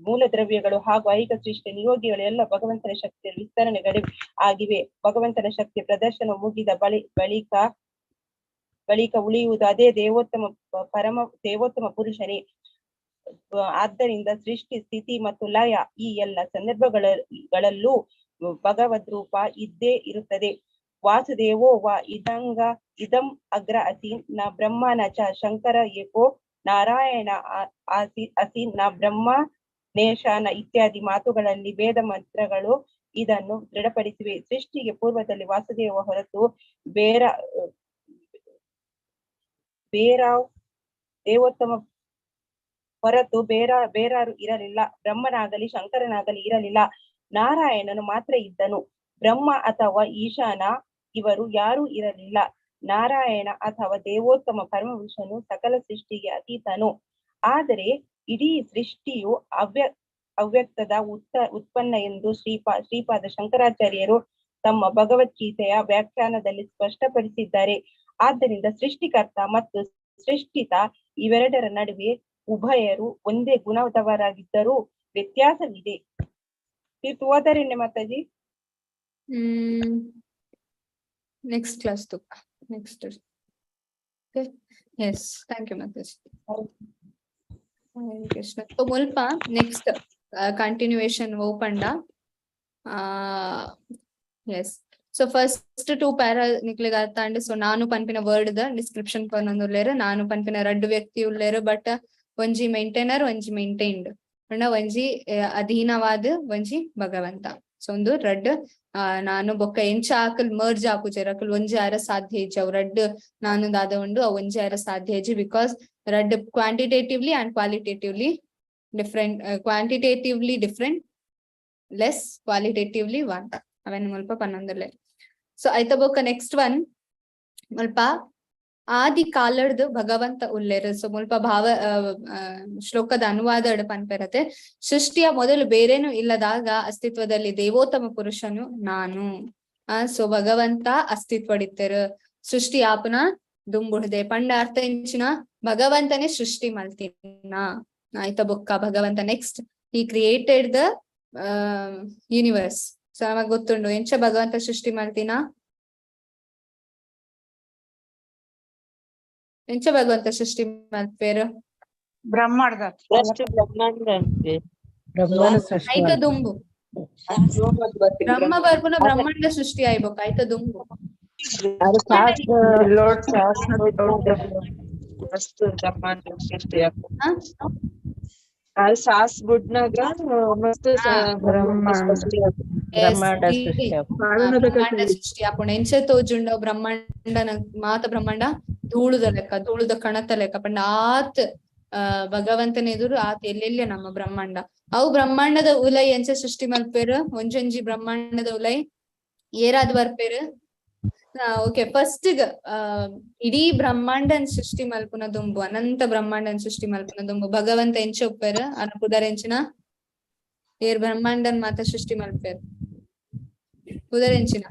ಮೂಲ ದ್ರವ್ಯಗಳು ಹಾಗೂ ಐಹಿಕ ಸೃಷ್ಟಿಯ ನಿಯೋಗಿಗಳು ಎಲ್ಲ ಭಗವಂತನ ಶಕ್ತಿಯ ವಿಸ್ತರಣೆಗಳೇ ಆಗಿವೆ. ಭಗವಂತನ ಶಕ್ತಿಯ ಪ್ರದರ್ಶನ ಮುಗಿದ ಬಳಿಕ ಉಳಿಯುವುದು ಅದೇ ದೇವೋತ್ತಮ ಪುರುಷನೇ. ಆದ್ದರಿಂದ ಸೃಷ್ಟಿ, ಸ್ಥಿತಿ ಮತ್ತು ಲಯ ಈ ಎಲ್ಲ ಸಂದರ್ಭಗಳಲ್ಲೂ ಭಗವದ್ ರೂಪ ಇದ್ದೇ ಇರುತ್ತದೆ. ವಾಸುದೇವೋ ವ ಇದಂ ಅಗ್ರ ಅಸೀನ್ ನ ಬ್ರಹ್ಮ ನ ಚ ಶಂಕರ ಏಕೋ ನಾರಾಯಣ ಅಸೀನ್ ನ ಬ್ರಹ್ಮ ನೇಶಾನ ಇತ್ಯಾದಿ ಮಾತುಗಳಲ್ಲಿ ವೇದ ಮಂತ್ರಗಳು ಇದನ್ನು ದೃಢಪಡಿಸಿವೆ. ಸೃಷ್ಟಿಗೆ ಪೂರ್ವದಲ್ಲಿ ವಾಸುದೇವ ಹೊರತು ದೇವೋತ್ತಮ ಹೊರತು ಬೇರಾರು ಇರಲಿಲ್ಲ. ಬ್ರಹ್ಮನಾಗಲಿ ಶಂಕರನಾಗಲಿ ಇರಲಿಲ್ಲ. ನಾರಾಯಣನು ಮಾತ್ರ ಇದ್ದನು. ಬ್ರಹ್ಮ ಅಥವಾ ಈಶಾನ ಇವರು ಯಾರೂ ಇರಲಿಲ್ಲ. ನಾರಾಯಣ ಅಥವಾ ದೇವೋತ್ತಮ ಪರಮಪುರುಷನು ಸಕಲ ಸೃಷ್ಟಿಗೆ ಅತೀತನು. ಆದರೆ ಇಡೀ ಸೃಷ್ಟಿಯು ಅವ್ಯಕ್ತದ ಉತ್ಪನ್ನ ಎಂದು ಶ್ರೀಪಾದ ಶಂಕರಾಚಾರ್ಯರು ತಮ್ಮ ಭಗವದ್ಗೀತೆಯ ವ್ಯಾಖ್ಯಾನದಲ್ಲಿ ಸ್ಪಷ್ಟಪಡಿಸಿದ್ದಾರೆ. ಆದ್ದರಿಂದ ಸೃಷ್ಟಿಕರ್ತ ಮತ್ತು ಸೃಷ್ಟಿತ ಇವೆರಡರ ನಡುವೆ ಉಭಯರು ಒಂದೇ ಗುಣದವರಾಗಿದ್ದರೂ ವ್ಯತ್ಯಾಸವಿದೆ. ಓದರೇನೆ Mataji. Next class next. Yes, thank you Mataji. Krishna ಮುಲ್ಪ ನೆಕ್ಸ್ಟ್ ಕಂಟಿನ್ಯೂಯೇಷನ್ ಓಪಂಡ. ಎಸ್, ಸೊ ಫಸ್ಟ್ 2 ಪ್ಯಾರಾ ನಿಕ್ಲಿಗೆ ಅರ್ಥ ಅಂಡ್ ಸೊ ನಾನು ಪನ್ಪಿನ ವರ್ಡ್ ದ ಡಿಸ್ಕ್ರಿಪ್ಷನ್ ಪನ್ನೊಂದು ಉಳ್ಳೇರು. ನಾನು ಪನ್ಪಿನ 2 ವ್ಯಕ್ತಿ ಉಳ್ಳೇರು. ಬಟ್ ಒಂಜಿ ಮೇಂಟೈನರ್ ಒಂಜಿ ಮೇಂಟೈನ್ಡ್ ಅಂಡ ಒಂಜಿ ಅಧೀನವಾದ ಒಂಜಿ ಭಗವಂತ. ಸೊ ಒಂದು ರಡ್ ನಾನು ಬೊಕ್ಕ ಎಂಚ ಆಕಲ್ ಮರ್ಜ್ ಆಪುಜೆರ್ ಅಕಲ್ ಒಂಜಿ ಆರ ಸಾಧ್ಯ ಇಜ್ಜಿ ಅವು ರಡ್ ನಾನು ದಾದ ಉಂಡು ಅವು ಒಂಜಿ ಆರ ಸಾಧ್ಯ ಇಜ್ಜಿ. ಬಿಕಾಸ್ ರಡ್ quantitatively and qualitatively different. Quantitatively different, less qualitatively one. ಅವೇನು ಮುಲ್ಪ ಪನ್ನೊಂದುಲ್ಲೆ. ಸೊ ಐತ ಬೊಕ್ಕ ನೆಕ್ಸ್ಟ್ ಒನ್ ಮುಲ್ಪ ಆದಿ ಕಾಲಡ್ದು ಭಗವಂತ ಉಲ್ಲೇರು. ಸೊ ಮುಲ್ಪ ಶ್ಲೋಕದ ಅನುವಾದ ಪನ್ಪೆರತೆ. ಸೃಷ್ಟಿಯ ಮೊದಲು ಬೇರೇನು ಇಲ್ಲದಾಗ ಅಸ್ತಿತ್ವದಲ್ಲಿ ದೇವೋತ್ತಮ ಪುರುಷನು ನಾನು. ಸೊ ಭಗವಂತ ಅಸ್ತಿತ್ವಡಿತ್ತೆರು. ಸೃಷ್ಟಿ ಆಪುನ ದುಂಬುಡ್ದೆ ಪಂಡ ಅರ್ಥ ಇಂಚಿನ ಭಗವಂತನೇ ಸೃಷ್ಟಿ ಮಲ್ತಿನ ಆಯ್ತಾ ಬೊಕ್ಕ ಭಗವಂತ next he created the universe. So ನಮಗ್ ಗೊತ್ತುಂಡು ಎಂಚ ಭಗವಂತ ಸೃಷ್ಟಿ ಮಲ್ತಿನ ಎಂಚ ಭಗವಂತ ಸೃಷ್ಟಿ ಮಲ್ಪೇರು ಬ್ರಹ್ಮಾಂಡ ಆಯ್ತ ದುಂಬು ಬ್ರಹ್ಮ ಬರ್ಪುನ ಬ್ರಹ್ಮಾಂಡ ಸೃಷ್ಟಿ ಆಯ್ಬೇಕು ಆಯ್ತ ದುಂಬು ಸಾಸ್ಬುಡ್ನಾಗ ಮಸ್ತ್ ಬ್ರಹ್ಮಾಂಡ ಸೃಷ್ಟಿ ಆಪುಂಡು ಎಂಚ ತೋಜುಂಡ ಬ್ರಹ್ಮಾಂಡ ಮಾತ ಬ್ರಹ್ಮಾಂಡ ಧೂಳುದ ಕಣತ ಲೆಕ್ಕ ಪಂಡ ಆತ್ ಭಗವಂತನ ಎದುರು ಆತ್ ಎಲ್ಲೆಲ್ಲ ನಮ್ಮ ಬ್ರಹ್ಮಾಂಡ ಅವು ಬ್ರಹ್ಮಾಂಡದ ಉಲೈ ಎಂಚ ಸೃಷ್ಟಿ ಮಲ್ಪೇರು ಒಂಜೊಂಜಿ ಬ್ರಹ್ಮಾಂಡದ ಉಲೈ ಏರಾದ್ ಬರ್ಪೇರು ಓಕೆ ಫಸ್ಟ್ ಇಡೀ ಬ್ರಹ್ಮಾಂಡನ್ ಸೃಷ್ಟಿ ಮಲ್ಪುನ ದುಂಬು ಅನಂತ ಬ್ರಹ್ಮಾಂಡನ್ ಸೃಷ್ಟಿ ಮಲ್ಪುನ ದುಂಬು ಭಗವಂತ ಎಂಚ ಒಪ್ಪೇರು ಅನುಪುದರ ಎಂಚಿನ ಏರ್ ಬ್ರಹ್ಮಾಂಡನ್ ಮಾತ ಸೃಷ್ಟಿ ಮಲ್ಪೇರು ಉದರ ಎಂಚಿನ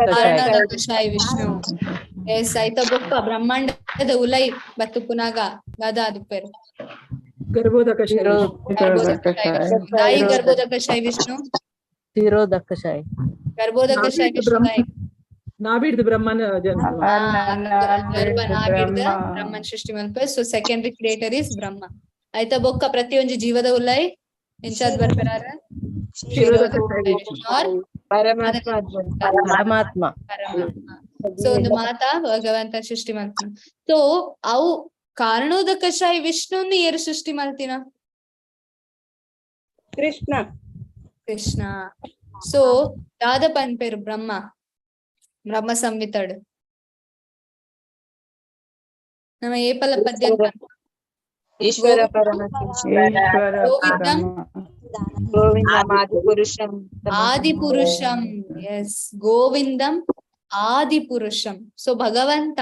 ಕಾರಣೋದಕಶಾಯಿ ವಿಷ್ಣು ಎಸ್ ಆಯ್ತ ಬೊಕ್ಕ ಬ್ರಹ್ಮಾಂಡದ ಉಲೈ ಬತ್ತು ಪುನಾಗ ಗದ ಅದುಪೇರು ದಾಯಿ ಗರ್ಭೋದಕಶಾಯಿ ವಿಷ್ಣು ಗರ್ಭೋದಕಶಾಯಿ ವಿಷ್ಣು ನಾಬಿಡ್ದು ಬ್ರಹ್ಮನ ಬ್ರಹ್ಮನ್ ಸೃಷ್ಟಿ ಮಲ್ಪ ಸೊ ಸೆಕೆಂಡರಿ ಕ್ರಿಯೇಟರ್ ಇಸ್ ಬ್ರಹ್ಮ ಆಯ್ತಾ ಬೊಕ್ಕ ಪ್ರತಿಯೊಂದು ಜೀವದ ಉಲ್ಲೈ ಎಂಚಾದ್ ಬರ್ಪೇರಾರ ಪರಮಾತ್ಮ ಸೊ ಒಂದು ಮಾತಾ ಭಗವಂತ ಸೃಷ್ಟಿ ಮಾಡ್ತಾನ ಸೊ ಅವು ಕಾರಣೋದಕಶಾಯಿ ವಿಷ್ಣುನ ಏರು ಸೃಷ್ಟಿ ಮಾಡ್ತೀನ ಕೃಷ್ಣ ಸೊ ದಾದ ಪನ್ಪೇರು ಬ್ರಹ್ಮ ಸಂಹಿತಡ್ ನಮ್ಮ ಏಪಲ ಪದ್ಯ ಈಶ್ವರ ಆದಿಪುರುಷಂ ಎಸ್ ಗೋವಿಂದಂ ಆದಿಪುರುಷಂ ಸೊ ಭಗವಂತ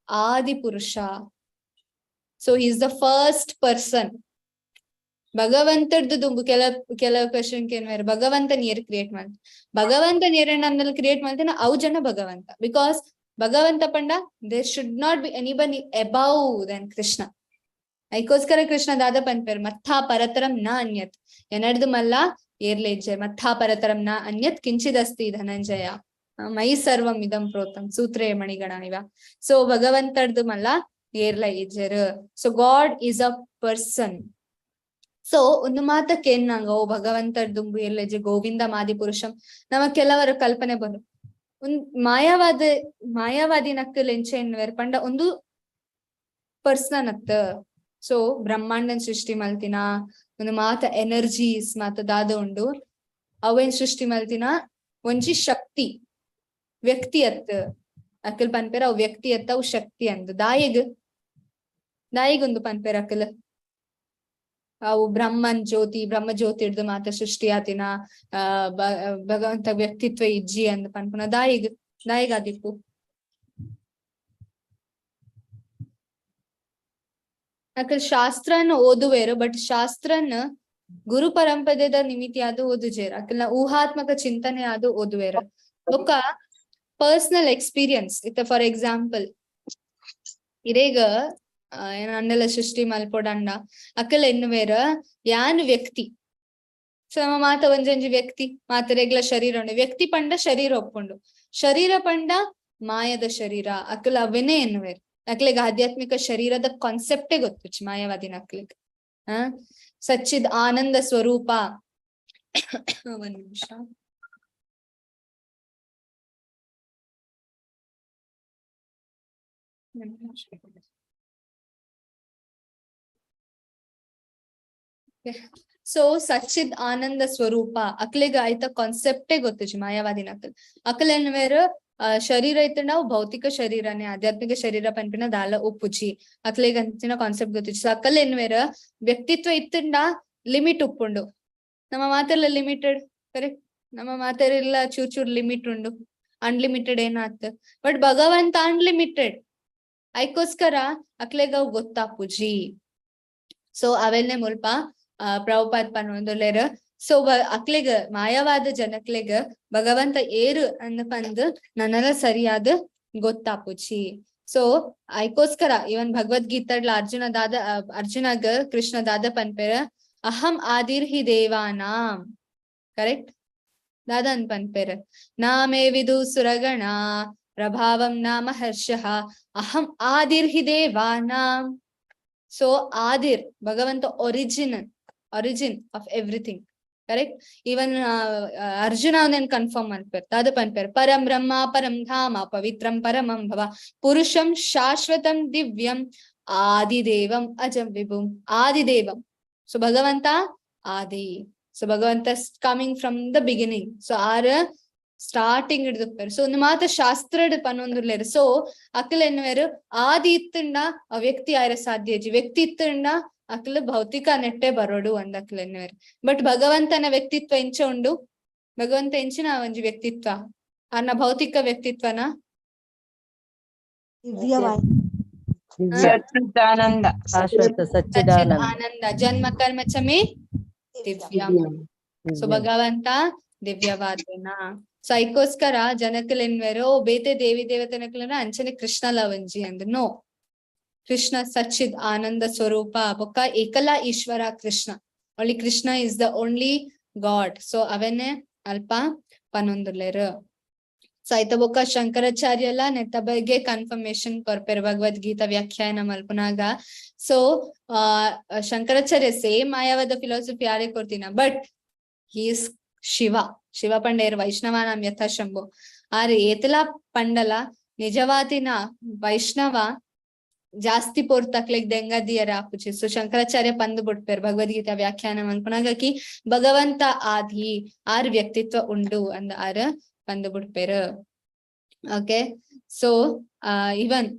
ಆದಿಪುರುಷ so is the first person ಭಗವಂತದ್ದು ದುಂಬು ಕೆಲವು ಕ್ವಶನ್ ಕೇಳ್ಮೇರು ಭಗವಂತನ ಏರ್ ಕ್ರಿಯೇಟ್ ಮಾಡ್ತ ಭಗವಂತನ ಏರಣ್ಣಲ್ಲಿ ಕ್ರಿಯೇಟ್ ಮಾಡ್ತೇನೆ ಅವು ಜನ ಭಗವಂತ ಬಿಕಾಸ್ ಭಗವಂತ ಪಂಡ ದೇರ್ ಶುಡ್ ನಾಟ್ ಬಿ ಎನಿಬನ್ ಅಬೌವ್ ದೆನ್ ಕೃಷ್ಣ ಐಕೋಸ್ಕರ ಕೃಷ್ಣ ದಾದ ಪನ್ಪೇರ್ ಮತ್ಥಾ ಪರತರಂ ನ ಅನ್ಯತ್ ಎನಡ್ದು ಮಲ್ಲ ಏರ್ಲೇಜ್ಜೆ ಮತ್ಥಾ ಪರತರಂ ನ ಅನ್ಯತ್ ಕಿಂಚಿದಸ್ತಿ ಧನಂಜಯ ಮೈ ಸರ್ವಂ ಇದಂ ಪ್ರೋತಂ ಸೂತ್ರೇ ಮಣಿಗಣ ಇವ ಸೊ ಭಗವಂತರ್ದು ಮಲ್ಲ ಏರ್ಲ ಇಜ್ಜರು so God is a person so ಒಂದು ಮಾತಕ್ಕೆ ಏನ್ನಂಗ ಓ ಭಗವಂತರ್ ದುಂಬು ಎಲ್ಲೆಜೆ ಗೋವಿಂದ ಮಾದಿಪುರುಷಂ ನಮ ಕೆಲವರ ಕಲ್ಪನೆ ಬರು ಒಂದ್ ಮಾಯಾವಾದಿ ನಕ್ಕಲ್ ಎಂಚೆ ಎನ್ನುವರು ಪಂಡ ಒಂದು ಪರ್ಸನ್ ಅತ್ತ ಸೊ ಬ್ರಹ್ಮಾಂಡನ್ ಸೃಷ್ಟಿ ಮಲ್ತಿನ ಒಂದು ಮಾತ ಎನರ್ಜೀಸ್ ಮಾತ ದಾದ ಉಂಡು ಅವೇನ್ ಸೃಷ್ಟಿ ಮಲ್ತಿನ ಒಂಜಿ ಶಕ್ತಿ ವ್ಯಕ್ತಿ ಅತ್ತ ಅಕ್ಕಲ್ ಪನ್ಪೇರ ಅವು ವ್ಯಕ್ತಿ ಅತ್ತ ಅವು ಶಕ್ತಿ ಅಂದು ದಾಯಿಗೊಂದು ಪನ್ಪೇರ ಅಕ್ಕಲ್ ಅವು ಬ್ರಹ್ಮ ಜ್ಯೋತಿ ಹಿಡ್ದು ಮಾತ ಸೃಷ್ಟಿ ಆತಿನ ಭಗವಂತ ವ್ಯಕ್ತಿತ್ವ ಇಜ್ಜಿ ಅಂದ್ ಪನ್ಪುನ ದಾಯಿಗಾದಿಪ್ಪು ಅಕ್ಕಲ್ ಶಾಸ್ತ್ರನ ಓದುವೇರು ಬಟ್ ಶಾಸ್ತ್ರನ ಗುರು ಪರಂಪರೆದ ನಿಮಿತಿ ಆದು ಓದುಜೇರು ಅಕ್ಕಲ್ನ ಊಹಾತ್ಮಕ ಚಿಂತನೆ ಆದು ಓದುವೇರು ಬೊಕ್ಕ ಪರ್ಸನಲ್ ಎಕ್ಸ್ಪೀರಿಯನ್ಸ್ ಇತ್ತ ಫಾರ್ ಎಕ್ಸಾಂಪಲ್ ಇರೇಗ ಅನ್ನೆಲ್ಲ ಸೃಷ್ಟಿ ಮಲ್ಪೊಡಂಡ ಅಕ್ಕಲ್ ಎನ್ನುವೇರ ಯಾನ್ ವ್ಯಕ್ತಿ ಸೊ ನಮ್ಮ ಮಾತ ಒಂಜೊಂಜಿ ವ್ಯಕ್ತಿ ಮಾತ ರೆಗ್ಲ ಶರೀರ ಉಂಡು ವ್ಯಕ್ತಿ ಪಂಡ ಶರೀರ ಒಪ್ಪುಂಡು ಶರೀರ ಪಂಡ ಮಾಯದ ಶರೀರ ಅಕ್ಕಲ್ ಅವೇನೇ ಎನ್ನುವೇರು ಅಕ್ಲೆಗ್ ಆಧ್ಯಾತ್ಮಿಕ ಶರೀರದ ಕಾನ್ಸೆಪ್ಟೇ ಗೊತ್ತು ಮಾಯಾವಾದಿನ ಅಕ್ಲೆಗ್ ಸಚ್ಚಿದ್ ಆನಂದ ಸ್ವರೂಪ ಒಂದ್ ನಿಮಿಷ ಸೊ ಸಚ್ಚಿದ್ ಆನಂದ ಸ್ವರೂಪ ಅಕ್ಲೆಗ್ ಆಯ್ತ ಕಾನ್ಸೆಪ್ಟೇ ಗೊತ್ತು ಮಾಯಾವಾದಿನ ಅಕ್ಕಲ್ ಎನ್ನುವೇರು ಶರೀರ ಇತ್ತು ನಾವು ಭೌತಿಕ ಶರೀರನೇ ಆಧ್ಯಾತ್ಮಿಕ ಶರೀರ ಪನ್ಪಿನ ದಾಲ ಉಪ್ಪುಜಿ ಅಕ್ಲೆಗ್ ಅಂಚಿನ ಕಾನ್ಸೆಪ್ಟ್ ಗೊತ್ತಿಚ್ಚು ಸೊ ಅಕ್ಕಲ್ ಎನ್ನುವೇರ ವ್ಯಕ್ತಿತ್ವ ಇತ್ತಂಡ ಲಿಮಿಟ್ ಉಪ್ಪುಂಡು ನಮ್ಮ ಮಾತೆಲ್ಲ ಲಿಮಿಟೆಡ್ ಕರೆಕ್ಟ್ ನಮ್ಮ ಮಾತೆಲ್ಲ ಚೂರ್ ಲಿಮಿಟ್ ಉಂಡು ಅನ್ಲಿಮಿಟೆಡ್ ಏನಾತ್ ಬಟ್ ಭಗವಂತ ಅನ್ಲಿಮಿಟೆಡ್ ಐಕೋಸ್ಕರ ಅಕ್ಲೆಗ್ ಅವು ಗೊತ್ತಾಪುಜಿ ಸೊ ಅವೆಲ್ನೆ ಮುಲ್ಪ ಪ್ರಭುಪಾದ್ ಪನ್ನೊಂದುಲ್ಲೇರ್ ಸೊ ಅಕ್ಲೆಗ ಮಾಯವಾದ ಜನಕ್ಲೆಗ ಭಗವಂತ ಏರು ಅಂದ ಪಂದ್ ನನ್ನಲ ಸರಿಯಾದ ಗೊತ್ತಾಪುಚಿ. ಸೊ ಐಕೋಸ್ಕರ ಇವನ್ ಭಗವದ್ಗೀತಾಡ್ಲ ಅರ್ಜುನಗ ಕೃಷ್ಣ ದಾದ ಪನ್ಪೇರ ಅಹಂ ಆದಿರ್ ಹಿ ದೇವಾನಾಂ, ಕರೆಕ್ಟ್ ದಾದ ಅನ್ ಪನ್ಪೇರ ನಾಮೇ ವಿದು ಸುರಗಣ ಪ್ರಭಾವಂ ನಾಮ ಹರ್ಷಃ ಅಹಂ ಆದಿರ್ ಹಿ ದೇವಾನಾಂ. ಸೊ ಆದಿರ್ ಭಗವಂತ origin of everything, correct. Even Arjuna ಅವನೇನ್ ಕನ್ಫರ್ಮ್ ಅನ್ಪೇರ್ ದಾದ ಪನ್ಪೇರ್ ಪರಂ ಬ್ರಹ್ಮ ಪರಂ ಧಾಮ ಪವಿತ್ರಂ ಪರಮಂ ಭವ ಪುರುಷಂ ಶಾಶ್ವತಂ ದಿವ್ಯಂ ಆದಿದೇವಂ ಅಜಂ ವಿಭುಂ. ಆದಿದೇವಂ, ಸೊ ಭಗವಂತ ಆದಿ. ಸೊ ಭಗವಂತ coming from the beginning. So ಆರ್ ಸ್ಟಾರ್ಟಿಂಗ್ ಹಿಡಿದುಪ್ಪೇರು. ಸೊ ಒಂದು ಮಾತ ಶಾಸ್ತ್ರ ಪನ್ನೊಂದುರ್ಲೇರು. ಸೊ ಅಕ್ಕಲ್ ಎನ್ನುವೇರು ಆದಿ ಇತ್ತಂಡ ಆ ವ್ಯಕ್ತಿ ಆಯ್ರ ಸಾಧ್ಯಜಿ, ವ್ಯಕ್ತಿ ಇತ್ತಂಡ ಅಕ್ಲು ಭೌತಿಕ ನೆಟ್ಟೆ ಬರೋಡು ಅಂದ್ ಅಕ್ಲ್ ಎನ್ನುವೇರು. ಬಟ್ ಭಗವಂತನ ವ್ಯಕ್ತಿತ್ವ ಎಂಚ ಉಂಡು, ಭಗವಂತ ಎಂಚಿನ ಒಂಜಿ ವ್ಯಕ್ತಿತ್ವ ಅನ್ನ ಭೌತಿಕ ವ್ಯಕ್ತಿತ್ವನ ಸಚ್ಚಿದಾನಂದ, ಆನಂದ ಜನ್ಮ ಕರ್ಮ ಚಮೆ ದಿವ್ಯಂ. ಸೊ ಭಗವಂತ ದಿವ್ಯವಾದನ. ಸೊ ಐಕೋಸ್ಕರ ಜನಕಲ್ ಎನ್ವೇರು ಬೇತೆ ದೇವಿ ದೇವತೆನಕಲನ ಅಂಚನೆ ಕೃಷ್ಣ ಲವಂಜಿ ಅಂದ್ ನೋ. ಕೃಷ್ಣ ಸಚ್ಚಿದ್ ಆನಂದ ಸ್ವರೂಪ ಬೊಕ್ಕ ಏಕಲಾ Ishwara Krishna. only Krishna is the only God. So ಅವನ್ನೇ ಅಲ್ಪ ಪನ್ನೊಂದುಲೇರು. ಸೊ ಆಯ್ತ ಬೊಕ್ಕ ಶಂಕರಾಚಾರ್ಯಲ ನೆತ್ತ ಬಗ್ಗೆ ಕನ್ಫರ್ಮೇಶನ್ ಕೊರ್ಪೆರ್ ಭಗವದ್ಗೀತಾ ವ್ಯಾಖ್ಯಾನ ಮಲ್ಪನಾಗ. ಸೊ ಶಂಕರಾಚಾರ್ಯ ಸೇಮ್ ಮಾಯಾವಾದ ಫಿಲಾಸಫಿ ಯಾರೇ ಕೊಡ್ತೀನ, ಬಟ್ ಹಿ ಇಸ್ ಶಿವ ಪಂಡೇರ್ ವೈಷ್ಣವಾನಾಂ ಯಥಾ ಶಂಭು. ಆದ್ರೆ ಏತಲ ಪಂಡಲ ನಿಜವಾತಿನ ವೈಷ್ಣವ ಜಾಸ್ತಿ ಪೋರ್ತಕ್ಲೆಗ್ ದೆಂಗದಿಯರ ಆಪುಚಿ. ಸೊ ಶಂಕರಾಚಾರ್ಯ ಪಂದು ಬಿಡ್ಪೇರ್ ಭಗವದ್ಗೀತಾ ವ್ಯಾಖ್ಯಾನ ಮಲ್ಪನಾಗಕಿ ಭಗವಂತ ಆದಿ ಆರ್ ವ್ಯಕ್ತಿತ್ವ ಉಂಡು ಅಂದ ಆರ್ ಪಂದು ಬಿಡ್ಪೇರ್. ಓಕೆ, ಸೊ ಇವನ್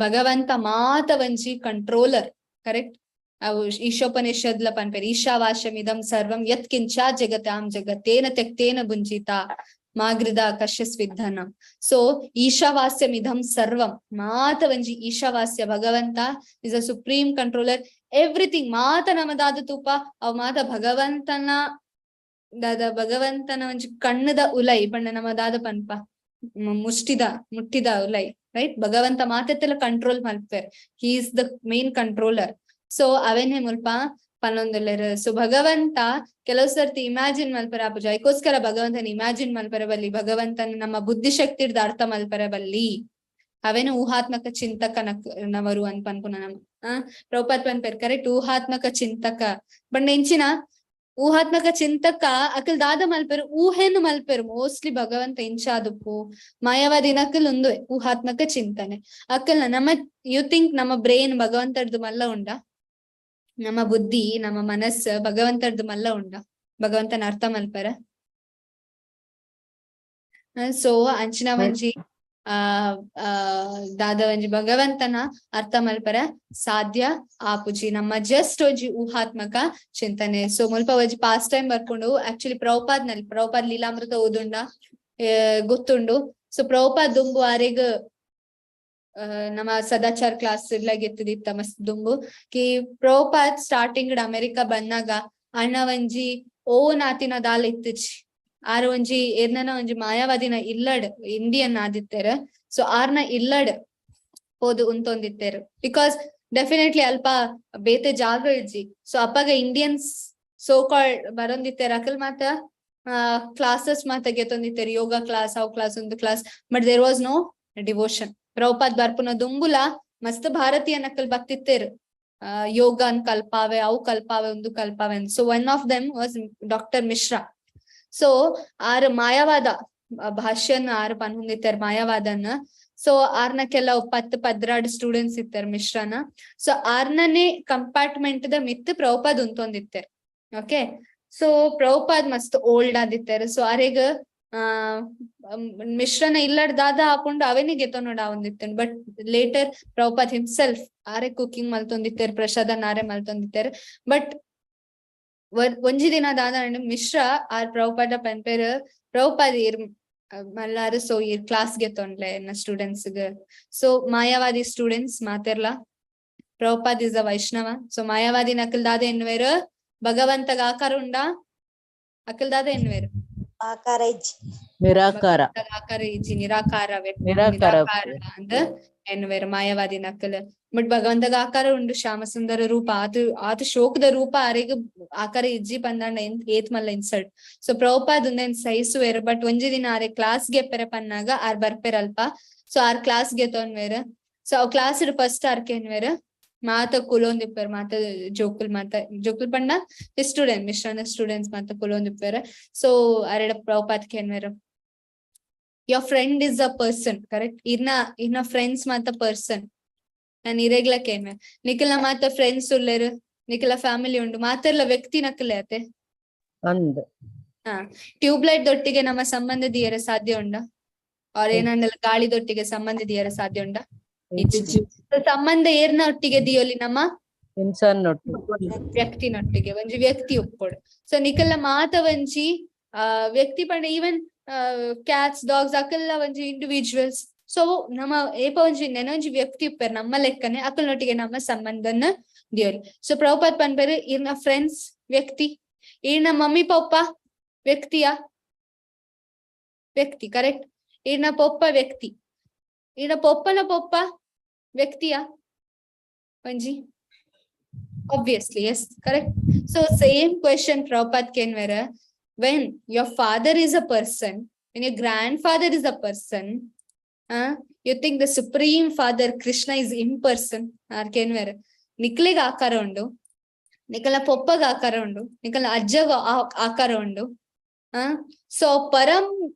ಭಗವಂತ ಮಾತ ವಂಜಿ ಕಂಟ್ರೋಲರ್, ಕರೆಕ್ಟ್. ಅವು ಈಶೋಪನಿಷದ್ಲ ಪನ್ಪೇರ್ ಈಶಾವಾಸ್ಯಮಿದಂ ಸರ್ವಂ ಯತ್ ಕಿಂಚಾ ಜಗತಾಂ ಜಗತ್ತೇನ ತೆಕ್ತೇನ ಭುಂಜಿತ ಮಾಗೃದ ಕಶ್ಯಸ್ವಿಧನ. ಸೊ ಈಶಾವಾಸ್ಯಮಿದಂ ಸರ್ವಂ ಮಾತ ವಂಜಿ ಈಶಾವಾಸ್ಯ ಭಗವಂತ is a supreme controller everything. ಮಾತ ನಮದಾದ ತೂಪ ಅವ್ ಮಾತ ಭಗವಂತನ ಒಂಜಿ ಕಣ್ಣದ ಉಲೈ ಪಂಡ ನಮದಾದ ಪನ್ಪ ಮುಟ್ಟಿದ ಉಲೈ, ರೈಟ್. ಭಗವಂತ ಮಾತೆಲ್ಲ ಕಂಟ್ರೋಲ್ ಮಲ್ಪೇರ್. He is the main controller. So ಅವೇನೇ ಮುಲ್ಪ ಪನ್ನೊಂದುಲ್ಲೇರು. ಸೊ ಭಗವಂತ ಕೆಲವು ಸರ್ತಿ ಇಮ್ಯಾಜಿನ್ ಮಲ್ಪರ ಆಪುಜ. ಐಕೋಸ್ಕರ ಭಗವಂತನ ಇಮ್ಯಾಜಿನ್ ಮಲ್ಪರ ಬಲ್ಲಿ, ಭಗವಂತನ ನಮ್ಮ ಬುದ್ಧಿಶಕ್ತಿ ಹಿಡ್ದು ಅರ್ಥ ಮಲ್ಪರ ಬಲ್ಲಿ. ಅವೇನು ಊಹಾತ್ಮಕ ಚಿಂತಕನವರು ಅಂತ ಪನ್ಪುನ ನಮ್ಮ ಪ್ರಭುಪಾದ್ ಪನ್ಪೇರ್, ಕರೆಕ್ಟ್. ಊಹಾತ್ಮಕ ಚಿಂತಕ ಬಟ್ ಎಂಚಿನ ಊಹಾತ್ಮಕ ಚಿಂತಕ ಅಕಲ್ ದಾದ ಮಲ್ಪೇರು ಊಹೆನು ಮಲ್ಪೇರು. ಮೋಸ್ಟ್ಲಿ ಭಗವಂತ ಎಂಚಾದುಪ್ಪು ಮಾಯಾವಾದಿನಕಲ್ ಒಂದು ಊಹಾತ್ಮಕ ಚಿಂತನೆ ಅಕಲ್ನ ನಮ್ಮ ಯು ಥಿಂಕ್ ನಮ್ಮ ಬ್ರೈನ್ ಭಗವಂತರ್ದು ಮಲ್ಲ ಉಂಡ, ನಮ್ಮ ಬುದ್ಧಿ ನಮ್ಮ ಮನಸ್ಸು ಭಗವಂತರ್ದು ಮಲ್ಲ ಉಂಡ, ಭಗವಂತನ ಅರ್ಥ ಮಲ್ಪರ. ಸೊ ಅಂಚಿನ ಒಂಜಿ ದಾದ ಒಂಜಿ ಭಗವಂತನ ಅರ್ಥ ಮಲ್ಪರ ಸಾಧ್ಯ ಆಪುಜಿ ನಮ್ಮ ಜಸ್ಟ್ ಒಂಜಿ ಊಹಾತ್ಮಕ ಚಿಂತನೆ. ಸೊ ಮುಲ್ಪ ಒಂಜಿ ಪಾಸ್ಟ್ ಟೈಮ್ ಬರ್ಕೊಂಡು ಆಕ್ಚುಲಿ ಪ್ರಭುಪಾದ್ ಲೀಲಾಮೃತ ಓದುಂಡ ಗೊತ್ತುಂಡು. ಸೊ ಪ್ರಭುಪಾದ್ ದುಂಬು ಆರೆಗ್ ನಮ್ಮ ಸದಾಚಾರ್ ಕ್ಲಾಸ್ ಗೆತ್ತದಿತ್ತ ಮಸ್ತ್ ದುಂಬು ಕಿ ಪ್ರಭುಪಾದ್ ಸ್ಟಾರ್ಟಿಂಗ್ ಅಮೆರಿಕಾ ಬಂದಾಗ ಅಣ್ಣ ಒಂಜಿ ನಾತಿನ ದಾಲ್ ಇತ್ತಚಿ ಆರ್ ಒಂಜಿ ಏನ ಒಂಜಿ ಮಾಯಾವಾದಿನ ಇಲ್ಲಡ್ ಇಂಡಿಯನ್ ಆದಿತ್ತೇರ. ಸೊ ಆರ್ನ ಇಲ್ಲಡ್ ಹೋದು ಉಂತೊಂದಿತ್ತೇರು ಬಿಕಾಸ್ ಡೆಫಿನೆಟ್ಲಿ ಅಲ್ಪ ಬೇತೆ ಜಾಗ ಇಜ್ಜಿ. ಸೊ ಅಪ್ಪಾಗ ಇಂಡಿಯನ್ಸ್ ಸೋ ಕಾಲ್ಡ್ ಬರೊಂದಿತ್ತೇರ ಅಕಲ್ ಮಾತ ಕ್ಲಾಸಸ್ ಮಾತ ಗೆತ್ತೊಂದಿತ್ತೇರು, ಯೋಗ ಕ್ಲಾಸ್ ಅವ್ ಕ್ಲಾಸ್ ಒಂದು class. But there was no devotion. Prabhupada ಬರ್ಪುನ ದುಂಬುಲ ಮಸ್ತ್ ಭಾರತೀಯ ನಕಲ್ ಬತ್ತಿತ್ತೇರು, ಯೋಗ ಅನ್ ಕಲ್ಪಾವೆ ಅವು ಕಲ್ಪಾವೆ ಒಂದು ಕಲ್ಪಾವೆ. So one of them was doctor Mishra. So ಆರ್ ಮಾಯಾವಾದ ಭಾಷ್ಯನ ಆರ್ ಪನ್ ಹೊಂದಿತ್ತಾರ ಮಾಯಾವಾದನ. ಸೊ ಆರ್ನ ಕೆಲವು 10-12 ಸ್ಟೂಡೆಂಟ್ಸ್ ಇತ್ತಾರ ಮಿಶ್ರನ. ಸೊ ಆರ್ನನೇ ಕಂಪಾರ್ಟ್ಮೆಂಟ್ ದ ಮಿತ್ ಪ್ರಭುಪಾದ್ ಉಂತೊಂದಿತ್ತಾರ. ಓಕೆ, ಸೊ ಪ್ರಭುಪಾದ್ ಮಸ್ತ್ ಓಲ್ಡ್ ಆದಿತ್ತಾರ. ಸೊ ಆರೆಗ ಮಿಶ್ರನ ಇಲ್ಲಡ್ ದಾದ ಹಾಕೊಂಡು ಅವನಿಗೆ ಗೆತ್ತೋ ನೋಡ ಒಂದಿತ್ತೇನೆ. ಬಟ್ ಲೇಟರ್ ಪ್ರಭುಪಾದ್ ಹಿಮ್ಸೆಲ್ಫ್ ಆರೆ ಕುಕಿಂಗ್ ಮಲ್ತೊಂದಿತ್ತಾರ, ಪ್ರಸಾದನ ಆರೆ ಮಲ್ತೊಂದಿತ್ತಾರ. ಬಟ್ ಒಂಜಿ ದಿನ ದಾದ ಮಿಶ್ರ ಆರ್ ಪ್ರಭುಪಾದ ಪನ್ಪೇರ್ ಪ್ರಭುಪಾದ್ ಇರ್ ಮಲ್ಲಾರು. ಸೊ ಇರ್ ಕ್ಲಾಸ್ ಗೆತ್ತೊಂಡ್ಲೆ ಸ್ಟೂಡೆಂಟ್ಸ್ ಗೆ. ಸೊ ಮಾಯಾವಾದಿ ಸ್ಟೂಡೆಂಟ್ಸ್ ಮಾತೆರ್ಲ Prabhupada is a Vaishnava. So ಮಾಯಾವಾದಿ ನಕಲ್ ದಾದ ಎನ್ವೇರು ಭಗವಂತಗ ಆಕಾರ ಉಂಡಾ ಅಕಲ್ದಾದ ಎನ್ವೇರು ಆಕಾರ ಇಜ್ಜಿ ನಿರಾಕಾರ ಆಕಾರ ಇಜ್ಜಿ ನಿರಾಕಾರ ನಿರಾಕಾರ ಅಂದ ಎನ್ವೇರು ಮಾಯವಾದಿ ನಕಲ್ ಬಟ್ ಭಗವಂತಗ ಆಕಾರ ಉಂಡು ಶ್ಯಾಮ ಸುಂದರ ರೂಪ ಆತ ಶೋಕದ ರೂಪ ಅರೆಗ್ ಆಕಾರ ಇಜ್ಜಿ ಪಂದಾಂಡ ಏತ್ ಮಲ್ಲ ಇನ್ಸಲ್ಟ್ ಸೊ ಪ್ರಭುಪಾದ್ ಉಂದೆನ್ ಸಹಿಸುವೇರು ಬಟ್ ಒಂಜಿ ದಿನ ಆರೆ ಕ್ಲಾಸ್ ಗೆ ಪೆರೆ ಪನ್ನಾಗ ಆರ್ ಬರ್ಪೆರಲ್ಪ ಸೊ ಆರ್ ಕ್ಲಾಸ್ ಗೆ ತೊನ್ವೇರು ಸೊ ಅವ್ ಕ್ಲಾಸ್ ಫಸ್ಟ್ ಆರ್ಕೆನ್ವೇರು ಮಾತ ಕುಲೋಂದಿಪ್ಪರ್ ಮಾತ ಜೋಕುಲ್ ಪಂಡ ಸ್ಟೂಡೆಂಟ್ ಮಿಶ್ರನ ಸ್ಟೂಡೆಂಟ್ಸ್ ಮಾತ ಕುಲೋಂದಿಪ್ಪರ್ ಸೊ ಅರೆಡ ಪ್ರಭುಪಾದ್ ಕೆನ್ವೇರು your friend is a person correct ಇರ್ನ ಫ್ರೆಂಡ್ಸ್ ಮಾತ ಪರ್ಸನ್ ನಾನು ಇರೆಗ್ಲ ಕೇನ್ವೆ ನಿಖಿಲ್ನ ಮಾತ ಫ್ರೆಂಡ್ಸ್ ಉಳ್ಳೇರು ನಿಖಿಲ ಫ್ಯಾಮಿಲಿ ಉಂಡು ಮಾತೆಲ್ಲ ವ್ಯಕ್ತಿ ನಕಲೆ ಅತೆ ಹಾ ಟ್ಯೂಬ್ಲೈಟ್ ದೊಟ್ಟಿಗೆ ನಮ್ಮ ಸಂಬಂಧ ದಿಯರ ಸಾಧ್ಯ ಉಂಡ ಅವ್ರ ಏನಂಡಲ್ಲ ಗಾಳಿದೊಟ್ಟಿಗೆ ಸಂಬಂಧ ದಿಯರ ಸಾಧ್ಯ ಉಂಡ ಸಂಬಂಧ ಏರ್ನ ಒಟ್ಟಿಗೆ ದಿಯೋಲಿ ನಮ್ಮ ವ್ಯಕ್ತಿನೊಟ್ಟಿಗೆ ಒಂಜಿ ವ್ಯಕ್ತಿ ಒಪ್ಪೋಡು ಸೊ ನಿಕಲ್ಲ ಮಾತ ಒಂಜಿ ವ್ಯಕ್ತಿ ಪಂಡ ಈವನ್ ಕ್ಯಾಟ್ಸ್ ಡಾಗ್ಸ್ ಅಕಲ್ಲ ಒಂಜಿ ಇಂಡಿವಿಜುವಲ್ಸ್ ಸೊ ನಮ್ಮ ಏಪ ಒಂಜಿ ನೆನೊಂಜಿ ವ್ಯಕ್ತಿ ಉಪ್ಪೇರ್ ನಮ್ಮ ಲೆಕ್ಕನೆ ಅಕಲ್ನೊಟ್ಟಿಗೆ ನಮ್ಮ ಸಂಬಂಧನ ದಿಯೋಲಿ ಸೊ ಪ್ರಭುಪಾದ್ ಪನ್ಪೇರು ಇರ್ನ ಫ್ರೆಂಡ್ಸ್ ವ್ಯಕ್ತಿ ಇರ್ನ ಮಮ್ಮಿ ಪಪ್ಪ ವ್ಯಕ್ತಿ ಕರೆಕ್ಟ್ ಇರ್ನ ಪೊಪ್ಪ ವ್ಯಕ್ತಿ ಇರ್ನ ಪೊಪ್ಪನ ಪೊಪ್ಪ ವ್ಯಕ್ತಿಯ ಒಂಜಿ obviously yes correct so same question Prabhupada kenvera when your father is a person when your grandfather is a person you think the supreme father Krishna is imperson ar kenvera nikleg ಆಕಾರ ಉಂಡು ನಿಕಲ ಪೊಪ್ಪಗ ಆಕಾರ ಉಂಡು ನಿಕಲ ಅಜ್ಜಗ ಆಕಾರ ಉಂಡು so ಪರಂ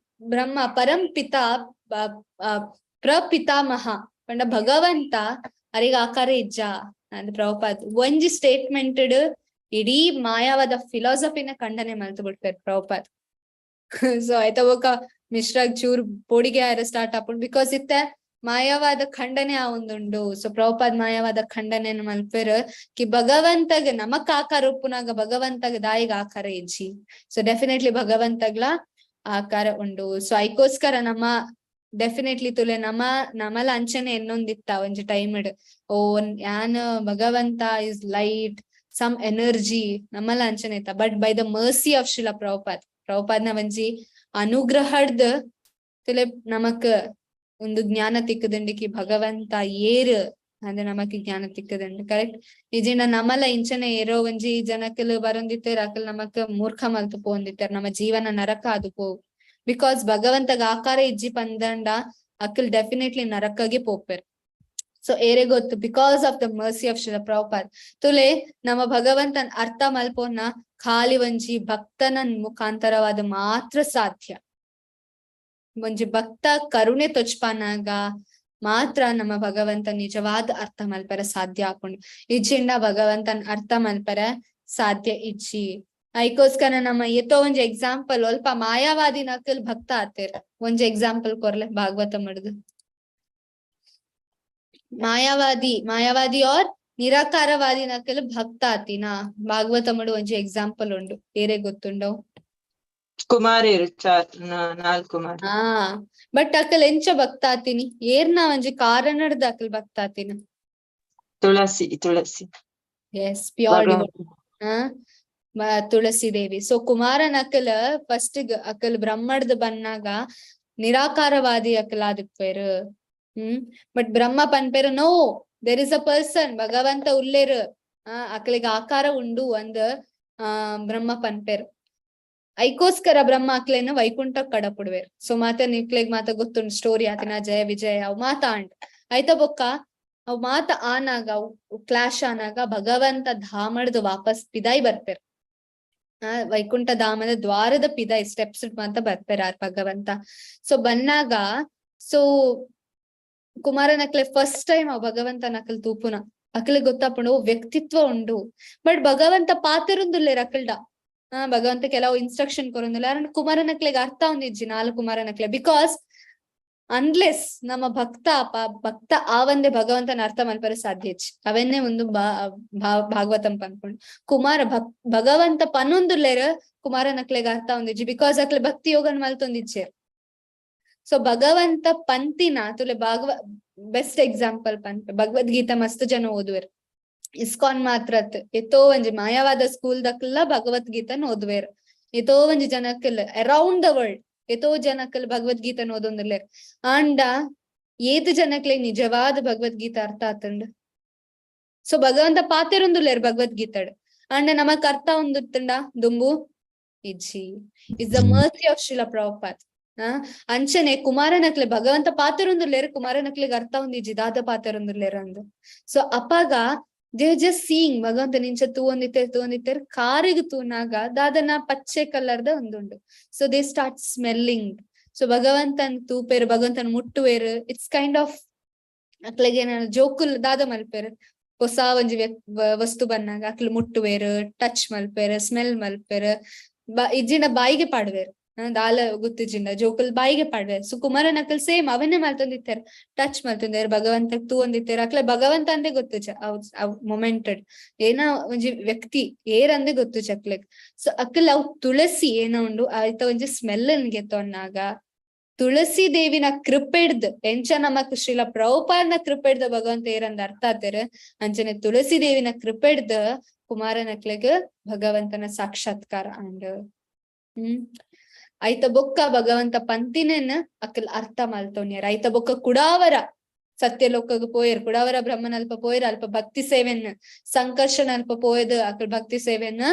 ಬ್ರಹ್ಮ ಪರಂ ಪಿತಾ ಪ್ರಪಿತಾಮಹ ಪಂಡ ಭಗವಂತ ಅರಿಗ ಆಕಾರ ಇಜ್ಜ ಅಂದ್ ಪ್ರಭುಪಾದ್ ಒಂಜಿ ಸ್ಟೇಟ್ಮೆಂಟ್ ಇಡೀ ಮಾಯಾವಾದ ಫಿಲಾಸಫಿನ ಖಂಡನೆ ಮಲ್ತು ಬಿಡ್ತಾರೆ ಪ್ರಭುಪಾದ್ ಸೊ ಆಯ್ತ ಒಕ್ಕ ಮಿಶ್ರಾಗ್ ಚೂರ್ ಪೋಡಿಗೆ ಆರ ಸ್ಟಾರ್ಟ್ ಆಪುಂಡು ಬಿಕಾಸ್ ಇತ್ತೆ ಮಾಯಾವಾದ ಖಂಡನೆ ಆ ಒಂದುಂಡು ಸೊ ಪ್ರಭುಪಾದ್ ಮಾಯಾವಾದ ಖಂಡನೆ ಮಲ್ಪೇರ್ ಕಿ ಭಗವಂತಗ ನಮಕ್ ಆಕಾರ ಉಪ್ಪುನಾಗ ಭಗವಂತಗ ದಾಯಿಗ ಆಕಾರ ಇಜ್ಜಿ ಸೊ ಡೆಫಿನೆಟ್ಲಿ ಭಗವಂತಗ್ಲ ಆಕಾರ ಉಂಡು ಸೊ ಐಕೋಸ್ಕರ ನಮ್ಮ ಡೆಫಿನೆಟ್ಲಿ ತುಲೆ ನಮಲ ಅಂಚನೆ ಎನ್ನೊಂದಿತ್ತ ಒಂಜಿ ಟೈಮ್ ಓ ಯಾನ್ ಭಗವಂತ ಇಸ್ ಲೈಟ್ ಸಮ್ ಎನರ್ಜಿ ನಮಲ ಅಂಚನೆ ಇತ್ತ but by the mercy of Shrila ಪ್ರಭುಪಾದ್ನ ಒಂಜಿ ಅನುಗ್ರಹಡ್ ತುಲೆ ನಮಕ್ ಒಂದು ಜ್ಞಾನ ತಿಕ್ಕದಂಡಿಕಿ ಭಗವಂತ ಏರ್ ಅಂದ್ರೆ ನಮಕ್ ಜ್ಞಾನ ತಿಕ್ಕದಂಡು ಕರೆಕ್ಟ್ ನಿಜಿನ ನಮಲ ಇಂಚನೆ ಏರೋ ಒಂಜಿ ಜನಕಲ್ ಬರೊಂದಿತ್ತೇರ್ ಅಕಲ್ ನಮಕ್ ಮೂರ್ಖ ಮಲ್ತು ಪೋಂದಿತ್ತೇರ್ ನಮ್ಮ ಜೀವನ ನರಕ ಅದು ಪೋ ಬಿಕಾಸ್ ಭಗವಂತಗ ಆಕಾರ ಇಜ್ಜಿ ಪಂದಂಡ ಅಕಲ್ ಡೆಫಿನೆಟ್ಲಿ ನರಕಗೆ ಪೋಪೆರ್ ಸೊ ಏರೆ ಗೊತ್ತು because of the mercy of Shrila Prabhupada ತುಲೆ ನಮ್ಮ ಭಗವಂತನ್ ಅರ್ಥ ಮಲ್ಪೋನ ಖಾಲಿ ಒಂಜಿ ಭಕ್ತನ ಮುಖಾಂತರವಾದ ಮಾತ್ರ ಸಾಧ್ಯ ಒಂಜಿ ಭಕ್ತ ಕರುಣೆ ತೊಚ್ಪಾನಾಗ ಮಾತ್ರ ನಮ್ಮ ಭಗವಂತ ನಿಜವಾದ ಅರ್ಥ ಮಲ್ಪರ ಸಾಧ್ಯ ಆಪುಂಡು ಇಜ್ಜಿಂಡ ಭಗವಂತನ್ ಅರ್ಥ ಮಲ್ಪರ ಸಾಧ್ಯ ಇಜ್ಜಿ ಐಕೋಸ್ಕರ ನಮ್ಮ ಎತ್ತೋ ಒಂಜಿ ಎಕ್ಸಾಂಪಲ್ ಅಲ್ಪ ಮಾಯಾವಾದಿ ನಕಲ್ ಭಕ್ತ ಆತೇರ ಒಂಜಿ ಎಕ್ಸಾಂಪಲ್ ಕೊರ್ಲೆ ಭಾಗವತ ಮಡ್ದು ಮಾಯಾವಾದಿ ಆರ್ ನಿರಾಕಾರವಾದಿ ನಕಲ್ ಭಕ್ತ ಆತಿನ ಭಾಗವತ ಮಡು ಒಂಜಿ ಎಕ್ಸಾಂಪಲ್ ಉಂಡು ಏರೆ ಗೊತ್ತುಂಡವು ಕುಮಾರೇರು ನಾಲ್ಕು ಬಟ್ ಅಕಲ್ ಎಂಚ ಭಕ್ತ ಆತೀನಿ ಏರ್ನ ಒಂಜಿ ಕಾರಣಡ್ದ ಅಕಲ್ ಭಕ್ತ ಆತಿನ Tulsi is pure Tulsi Devi so ಕುಮಾರನ್ ಅಕಲ್ ಫಸ್ಟ್ ಅಕಲ್ ಬ್ರಹ್ಮಡ್ದ ಬನ್ನಾಗ ನಿರಾಕಾರವಾದಿ ಅಕಲ್ ಆದಿಪ್ಪೇರು ಬಟ್ ಬ್ರಹ್ಮ ಪನ್ಪೇರು no there is a person ಭಗವಂತ ಉಲ್ಲೇರು ಅಕಲಿಗೆ ಆಕಾರ ಉಂಡು ಅಂದ್ ಬ್ರಹ್ಮ ಪನ್ಪೇರು ಐಕೋಸ್ಕರ ಬ್ರಹ್ಮ ಅಕ್ಲೇನ ವೈಕುಂಠ ಕಡಪುಡ್ವೇರು ಸೊ ಮಾತ ನಿಕ್ಲೆಗ್ ಮಾತ ಗೊತ್ತುಂಡು ಸ್ಟೋರಿ ಆತಿನ ಜಯ ವಿಜಯ ಅವ್ ಮಾತ ಅಂಡ್ ಆಯ್ತ ಬೊಕ್ಕ ಅವ್ ಮಾತ ಆನಾಗ ಕ್ಲಾಶ್ ಆನಾಗ ಭಗವಂತ ಧಾಮಡ್ದು ವಾಪಸ್ ಪಿದಾಯಿ ಬರ್ಪೇರ್ ವೈಕುಂಠ ಧಾಮದ ದ್ವಾರದ ಪಿದಾಯಿ ಸ್ಟೆಪ್ಸ್ ಮಾತ ಬರ್ಪೇರ ಆರ್ ಭಗವಂತ ಸೊ ಬನ್ನಾಗ ಸೊ ಕುಮಾರನ ಅಕ್ಲೆ ಫಸ್ಟ್ ಟೈಮ್ ಅವ್ ಭಗವಂತ ನಕಲ್ ತೂಪುನ ಅಕ್ಲೆ ಗೊತ್ತಾಪುಂಡು ವ್ಯಕ್ತಿತ್ವ ಉಂಡು ಬಟ್ ಭಗವಂತ ಪಾತೆರೊಂದುಲ್ಲೇರ್ ಅಕಲ್ಡ ಭಗವಂತ ಕೆಲವು ಇನ್ಸ್ಟ್ರಕ್ಷನ್ ಕೊರೊಂದಿಲ್ಲ ಕುಮಾರನಕ್ಲೆಗ್ ಅರ್ಥ ಒಂದಿಜ್ಜಿ ನಾಲ್ ಕುಮಾರನಕ್ಲೆ ಬಿಕಾಸ್ ಅನ್ಲೆಸ್ ನಮ್ಮ ಭಕ್ತ ಆ ಒಂದೇ ಭಗವಂತನ ಅರ್ಥ ಮಲ್ಪರ ಸಾಧ್ಯ ಇಜ್ಜಿ ಅವನ್ನೇ ಒಂದು ಭಾಗವತಂ ಪನ್ಪುಂಡು ಭಗವಂತ ಪನ್ನೊಂದುಲ್ಲೇರ್ ಕುಮಾರನಕ್ಲೆಗ್ ಅರ್ಥ ಒಂದಿಜ್ಜಿ ಬಿಕಾಸ್ ಅಕ್ಲೆ ಭಕ್ತಿ ಯೋಗನ್ ಮಲ್ತೊಂದಿಜ್ಜೇರ್ ಸೊ ಭಗವಂತ ಪಂತಿನ ತುಲೆ ಬೆಸ್ಟ್ ಎಕ್ಸಾಂಪಲ್ ಪಂಪ ಭಗವದ್ಗೀತಾ ಮಸ್ತ್ ಜನ ಓದುವರು ಇಸ್ಕಾನ್ ಮಾತ್ರತ್ ಎತ್ತೋ ಒಂಜಿ ಮಾಯವಾದ ಸ್ಕೂಲ್ ದಕ್ಕೆಲ್ಲ ಭಗವದ್ಗೀತನ್ ಓದ್ವೇರ್. ಎತ್ತೋ ಒಂಜಿ ಜನಕ್ಕಲ್ ಅರೌಂಡ್ ದ ವರ್ಲ್ಡ್ ಎತ್ತೋ ಜನಕ್ಕಲ್ ಭಗವದ್ಗೀತನ್ ಓದೊಂದುಲ್ಲೇರ್. ಆಂಡ ಏತ್ ಜನಕ್ಲೆ ನಿಜವಾದ ಭಗವದ್ಗೀತಾ ಅರ್ಥ ಆತಂಡ್. ಸೊ ಭಗವಂತ ಪಾತೆರೊಂದುಲ್ಲೇರ್ ಭಗವದ್ಗೀತಾಡ್ ಆಂಡ ನಮಕ್ ಅರ್ಥ ಒಂದುತ್ತಂಡ ದುಂಬು ಇಜ್ಜಿ is the mercy of Shrila Prabhupad. ಅಂಚನೆ ಕುಮಾರನಕ್ಲೆ ಭಗವಂತ ಪಾತೆರೊಂದುಲ್ಲೇರ್ ಕುಮಾರನಕ್ಲೆಗ್ ಅರ್ಥ ಒಂದಿಜ್ಜಿ ದಾದ ಪಾತೆರೊಂದುಲ್ಲೇರ್ ಅಂದ್. ಸೊ ಅಪಾಗ ದೇ ಜಸ್ಟ್ ಸೀಯಿಂಗ್ ಭಗವಂತ ನಿಂಚ ತೂವೊಂದಿತ್ತೇರ್ ಕಾರಿಗ್ ತೂನಾಗ ದಾದನ ಪಚ್ಚೆ ಕಲರ್ದ ಒಂದುಂಡು. So they start smelling. So ಭಗವಂತನ್ ತೂಪೇರ್ ಭಗವಂತನ್ ಮುಟ್ಟುವೇರ್. ಇಟ್ಸ್ ಕೈಂಡ್ ಆಫ್ ಅಕ್ಲೆಗೆ ಜೋಕುಲ್ ದಾದ ಮಲ್ಪೇರ್. ಹೊಸ ಒಂಜಿ ವಸ್ತು ಬನ್ನಾಗ ಅಕ್ಲು ಮುಟ್ಟುವೇರ್, ಟಚ್ ಮಲ್ಪೇರ್, ಸ್ಮೆಲ್ ಮಲ್ಪೇರ್, ಇಜ್ಜಿಂಡ ಬಾಯಿಗೆ ಪಾಡ್ವೇರ್. ದಾಲ ಗುತ್ತಿಜಿಂಡ ಜೋಕುಲ್ ಬಾಯಿಗೆ ಪಾಡ್ವೇರ್. ಸೊ ಕುಮಾರನಕಲ್ ಸೇಮ್ ಅವನ್ನೇ ಮಲ್ತೊಂದಿತ್ತೇರ್, ಟಚ್ ಮಲ್ತೊಂದೇರ್ ಭಗವಂತ ತೂವೊಂದಿತ್ತೇರ್. ಅಕ್ಲೆ ಭಗವಂತ ಅಂದೇ ಗೊತ್ತುಚ ಅವ್ ಮೊಮೆಂಟೆಡ್ ಏನ ಒಂಜಿ ವ್ಯಕ್ತಿ ಏರಂದೆ ಗೊತ್ತುಚ ಅಕ್ಲೆಗ್. ಸೊ ಅಕ್ಕಲ್ ಅವ್ ತುಳಸಿ ಏನ ಉಂಡು ಆಯ್ತ ಒಂಜಿ ಸ್ಮೆಲ್ ಗೆತ್ತೊನ್ನಾಗ ತುಳಸಿ ದೇವಿನ ಕೃಪೆಡ್ದ್ ಎಂಚ ನಮಕ್ ಶ್ರೀಲ ಪ್ರಭುಪಾದನ ಕೃಪೆಡ್ದ ಭಗವಂತ ಏರಂದ ಅರ್ಥ ಆತೇರ್ ಅಂಚನೆ ತುಳಸಿ ದೇವಿನ ಕೃಪೆಡ್ದ ಕುಮಾರನಕ್ಲೆಗ್ ಭಗವಂತನ ಸಾಕ್ಷಾತ್ಕಾರ ಅಂಡ್ ಐತ ಬೊಕ್ಕ ಭಗವಂತ ಪಂತಿನೆನ್ ಅಕ್ಕಲ್ ಅರ್ಥ ಮಲ್ತೊನ್ಯರ್. ಐತ ಬೊಕ್ಕ ಕುಡಾವರ ಸತ್ಯಲೋಕಗ್ ಪೋಯರ್, ಕುಡಾವರ ಬ್ರಹ್ಮನಲ್ಪ ಪೋಯರ್ ಅಲ್ಪ ಭಕ್ತಿ ಸೇವೆನ್ ಸಂಕರ್ಷಣ ಅಲ್ಪ ಪೋಯದ್ ಅಕ್ಕಲ್ ಭಕ್ತಿ ಸೇವೆನ್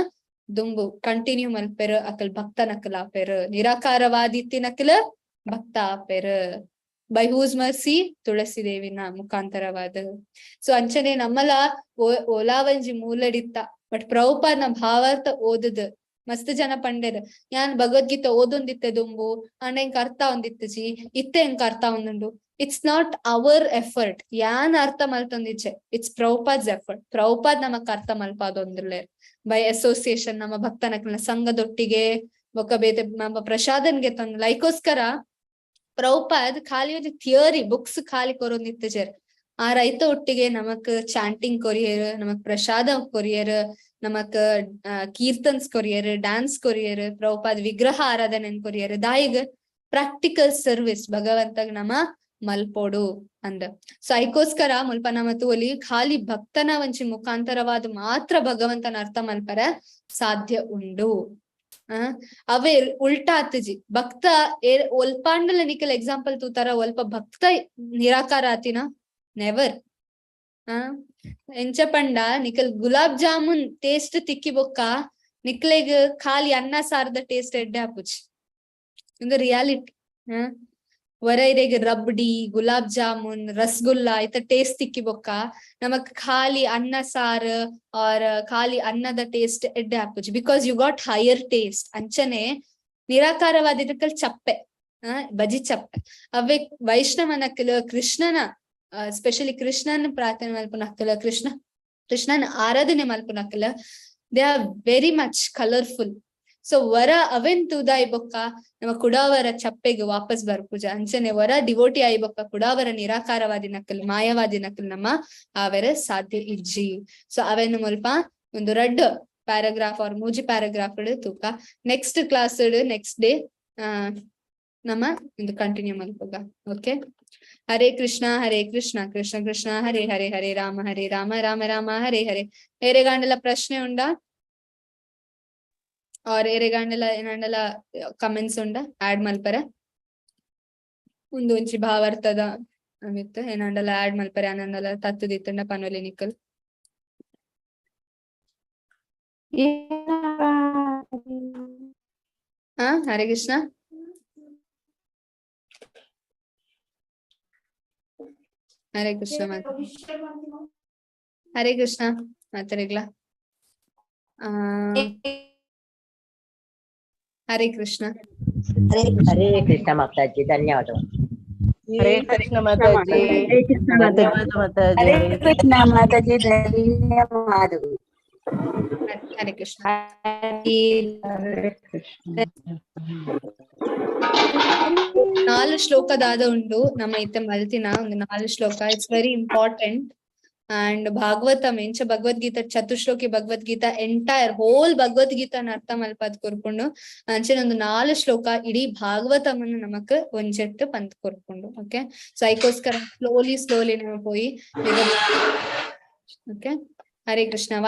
ದುಂಬು ಕಂಟಿನ್ಯೂ ಮಲ್ಪೆರ್. ಅಕ್ಕಲ್ ಭಕ್ತನಕ್ಕಲ್ ಆಪೆರ್, ನಿರಾಕಾರವಾದಿತ್ತಿನಕ್ಕಲ್ ಭಕ್ತ ಆಪೆರ್. ಬೈ ಹೂಸ್ ಮರ್ಸಿ ತುಳಸಿ ದೇವಿನ ಮುಖಾಂತರವಾದ. ಸೊ ಅಂಚನೆ ನಮ್ಮಲ ಓಲಾವಂಜಿ ಮೂಲಡಿತ್ತ ಬಟ್ ಪ್ರಭುಪಾದ್ನ ಭಾವಾರ್ಥ ಓದದ್ ಮಸ್ತ್ ಜನ ಪಂಡೆರ್ ಯಾನ್ ಭಗವದ್ಗೀತೆ ಓದೊಂದಿತ್ತೆ ದುಂಬು ಅಂಡ ಎಂಕ್ ಅರ್ಥ ಒಂದಿತ್ತಜಿ ಇತ್ತೆ ಎಂಕ್ ಅರ್ಥ ಒಂದುಂಡು. ಇಟ್ಸ್ ನಾಟ್ ಅವರ್ ಎಫರ್ಟ್ ಯಾನ್ ಅರ್ಥ ಮಲ್ತೊಂದಿಚ್ಚೆ, ಇಟ್ಸ್ ಪ್ರಭುಪಾದ್ಸ್ ಎಫರ್ಟ್. ಪ್ರಭುಪಾದ್ ನಮಕ್ ಅರ್ಥ ಮಲ್ಪಾದೊಂದುಲ್ಲೇರ್ ಬೈ ಅಸೋಸಿಯೇಷನ್ ನಮ್ಮ ಭಕ್ತನಕ್ಲ ಸಂಘದೊಟ್ಟಿಗೆ ಬೊಕ್ಕ ಬೇತೆ ನಮ್ಮ ಪ್ರಸಾದನ್ಗೆ ತಂದು ಲೈಕೋಸ್ಕರ ಪ್ರಭುಪಾದ್ ಖಾಲಿ ಒಂದು ಥಿಯರಿ ಬುಕ್ಸ್ ಖಾಲಿ ಕೊರೊಂದಿತ್ತಜರ್. ಆ ರೈತ ಒಟ್ಟಿಗೆ ನಮಕ್ ಚಾಂಟಿಂಗ್ ಕೊರಿಯರ್, ನಮಕ್ ಪ್ರಸಾದ ಕೊರಿಯರ್, ನಮಕ್ ಕೀರ್ತನ್ಸ್ ಕೊರಿಯರ್, ಡ್ಯಾನ್ಸ್ ಕೊರಿಯರ್, ಪ್ರಭುಪಾದ್ ವಿಗ್ರಹ ಆರಾಧನೆನ್ ಕೊರಿಯರ್. ದಾಯಿಗ್ ಪ್ರಾಕ್ಟಿಕಲ್ ಸರ್ವಿಸ್ ಭಗವಂತಗ್ ನಮ ಮಲ್ಪೋಡು ಅಂದ. ಸೊ ಐಕೋಸ್ಕರ ಮುಲ್ಪ ನಮ್ಮ ತೂಲಿ ಖಾಲಿ ಭಕ್ತನ ವಂಚಿ ಮುಖಾಂತರವಾದ ಮಾತ್ರ ಭಗವಂತನ ಅರ್ಥ ಮಲ್ಪರ ಸಾಧ್ಯ ಉಂಡು. ಅವೇ ಉಲ್ಟಾ ಆತಜಿ ಭಕ್ತ ಒಲ್ಪಾಂಡಲ ನಿಕಲ್ ಎಕ್ಸಾಂಪಲ್ ತೂತಾರ ಒಲ್ಪ ಭಕ್ತ ನಿರಾಕಾರ ಆತಿನ ನೆವರ್. ಎಂಚ ಪಂಡ ನಿಕಲ್ ಗುಲಾಬ್ ಜಾಮೂನ್ ಟೇಸ್ಟ್ ತಿಕ್ಕಿ ಬೊಕ್ಕ ನಿಕ್ಲೆಗ್ ಖಾಲಿ ಅನ್ನ ಸಾರದ ಟೇಸ್ಟ್ ಎಡ್ಡೆ ಆಪುಜಿ. ಇದು ರಿಯಾಲಿಟಿ. ವರೈರೆಗ್ ರಬ್ಡಿ, ಗುಲಾಬ್ ಜಾಮೂನ್, ರಸಗುಲ್ಲಾ ಐತ ಟೇಸ್ಟ್ ತಿಕ್ಕಿ ಬೊಕ್ಕ ನಮಕ್ ಖಾಲಿ ಅನ್ನ ಸಾರ್ ಆರ್ ಖಾಲಿ ಅನ್ನದ ಟೇಸ್ಟ್ ಎಡ್ಡೆ ಆಪುಜಿ. Because you got higher taste. ಅಂಚನೆ ನಿರಾಕಾರವಾದಿದಕ್ಕಲ್ ಚಪ್ಪೆ ಬಜಿ ಚಪ್ಪೆ ಅವೇ ವೈಷ್ಣವನಕ್ಕಲ್ ಕೃಷ್ಣನ ಸ್ಪೆಷಲಿ ಕೃಷ್ಣನ್ ಪ್ರಾರ್ಥನೆ ಮಲ್ಪನಕ್ಕಲ ಕೃಷ್ಣನ್ ಆರಾಧನೆ ಮಲ್ಪನಕ್ಕಲ they are very much colourful. So ವರ ಅವೆನ್ ತೂದ ಐಬೊಕ್ಕ ನಮ್ಮ ಕುಡಾವರ ಚಪ್ಪೆಗೆ ವಾಪಸ್ ಬರ್ಪುಜ. ಅಂಚನೆ ವರ ಡಿವೋಟಿ ಐಬೊಕ್ಕ ಕುಡಾವರ ನಿರಾಕಾರವಾದಿ ನಕಲ್ ಮಾಯವಾದಿ ನಕಲ್ ನಮ್ಮ ಆವೆರ ಸಾಧ್ಯ ಇಜ್ಜಿ. ಸೊ ಅವೆನ್ ಮುಲ್ಪ ಒಂದು ರೆಡ್ ಪ್ಯಾರಾಗ್ರಾಫ್ ಆರ್ ಮೂಜಿ ಪ್ಯಾರಾಗ್ರಾಫ್ ತೂಕ ನೆಕ್ಸ್ಟ್ ಕ್ಲಾಸ್ ನೆಕ್ಸ್ಟ್ ಡೇ ನಮ್ಮ ಒಂದು ಕಂಟಿನ್ಯೂ ಮಲ್ಪಗ. ಓಕೆ, ಹರೇ ಕೃಷ್ಣ ಕೃಷ್ಣ ಕೃಷ್ಣ ಹರೇ ಹರೇ, ಹರೇ ರಾಮ ರಾಮ ರಾಮ ಹರೇ ಹರೇ. ಏರೆಗಾಂಡಲ ಪ್ರಶ್ನೆ ಉಂಡಾ और ಏರೆಗಾಂಡಲ ಏನಾಂಡಲ ಕಮೆಂಟ್ಸ್ ಉಂಡ ಆಡ್ ಮಲ್ಪರೆ ಒಂದು ಒಂಚಿ ಭಾವಾರ್ಥದ ಅಮಿತ್ ಏನಾಂಡಲ ಆಡ್ ಮಲ್ಪರೆ ಆನಂದಲ ತತ್ತು ದಿತ್ತಂಡ ಪನೊಲಿ ನಿಕ್ಕಲ್. ಹರೇ ಕೃಷ್ಣ. ಹರೇ ಕೃಷ್ಣ ಹರೇ ಕೃಷ್ಣ ಮಾತಾಡಿಗ್ಲಾ. ಹರೇ ಕೃಷ್ಣ. ಹರೇ ಕೃಷ್ಣ ಮಾತಾಜಿ, ಧನ್ಯವಾದ. ಹರೇ ಕೃಷ್ಣ ಮಾತಾಜಿ, ಧನ್ಯವಾದ ಮಾತಾಜಿ. ಹರೇ ಕೃಷ್ಣ ಮಾತಾಜಿ, ಧನ್ಯವಾದ. ಹರೇ ಕೃಷ್ಣ. 4 ಶ್ಲೋಕದಾದ ಉಂಡು ನಮ್ಮ ಇತ್ತೆ ಮಲ್ತಿನ ಒಂದು 4 ಶ್ಲೋಕ. It's very important. And Bhagavatam ಎಂಚ ಭಗವದ್ಗೀತಾ ಚತುಶ್ಲೋಕಿ ಭಗವದ್ಗೀತಾ ಎಂಟೈರ್ ಹೋಲ್ ಭಗವದ್ಗೀತಾನ ಅರ್ಥ ಮಲ್ಪದ್ ಕೊರ್ಕೊಂಡು ಅಂಚೆನ ಒಂದು 4 ಶ್ಲೋಕ ಇಡೀ ಭಾಗವತಮನ್ನು ನಮಕ್ ಒಂಜೆಟ್ ಪಂತ್ ಕೊರ್ಕೊಂಡು. ಓಕೆ, ಸೊ ಐಕೋಸ್ಕರ ಸ್ಲೋಲಿ ನಾವು ಪೋಯಿ. ಓಕೆ, ಹರೇ ಕೃಷ್ಣ.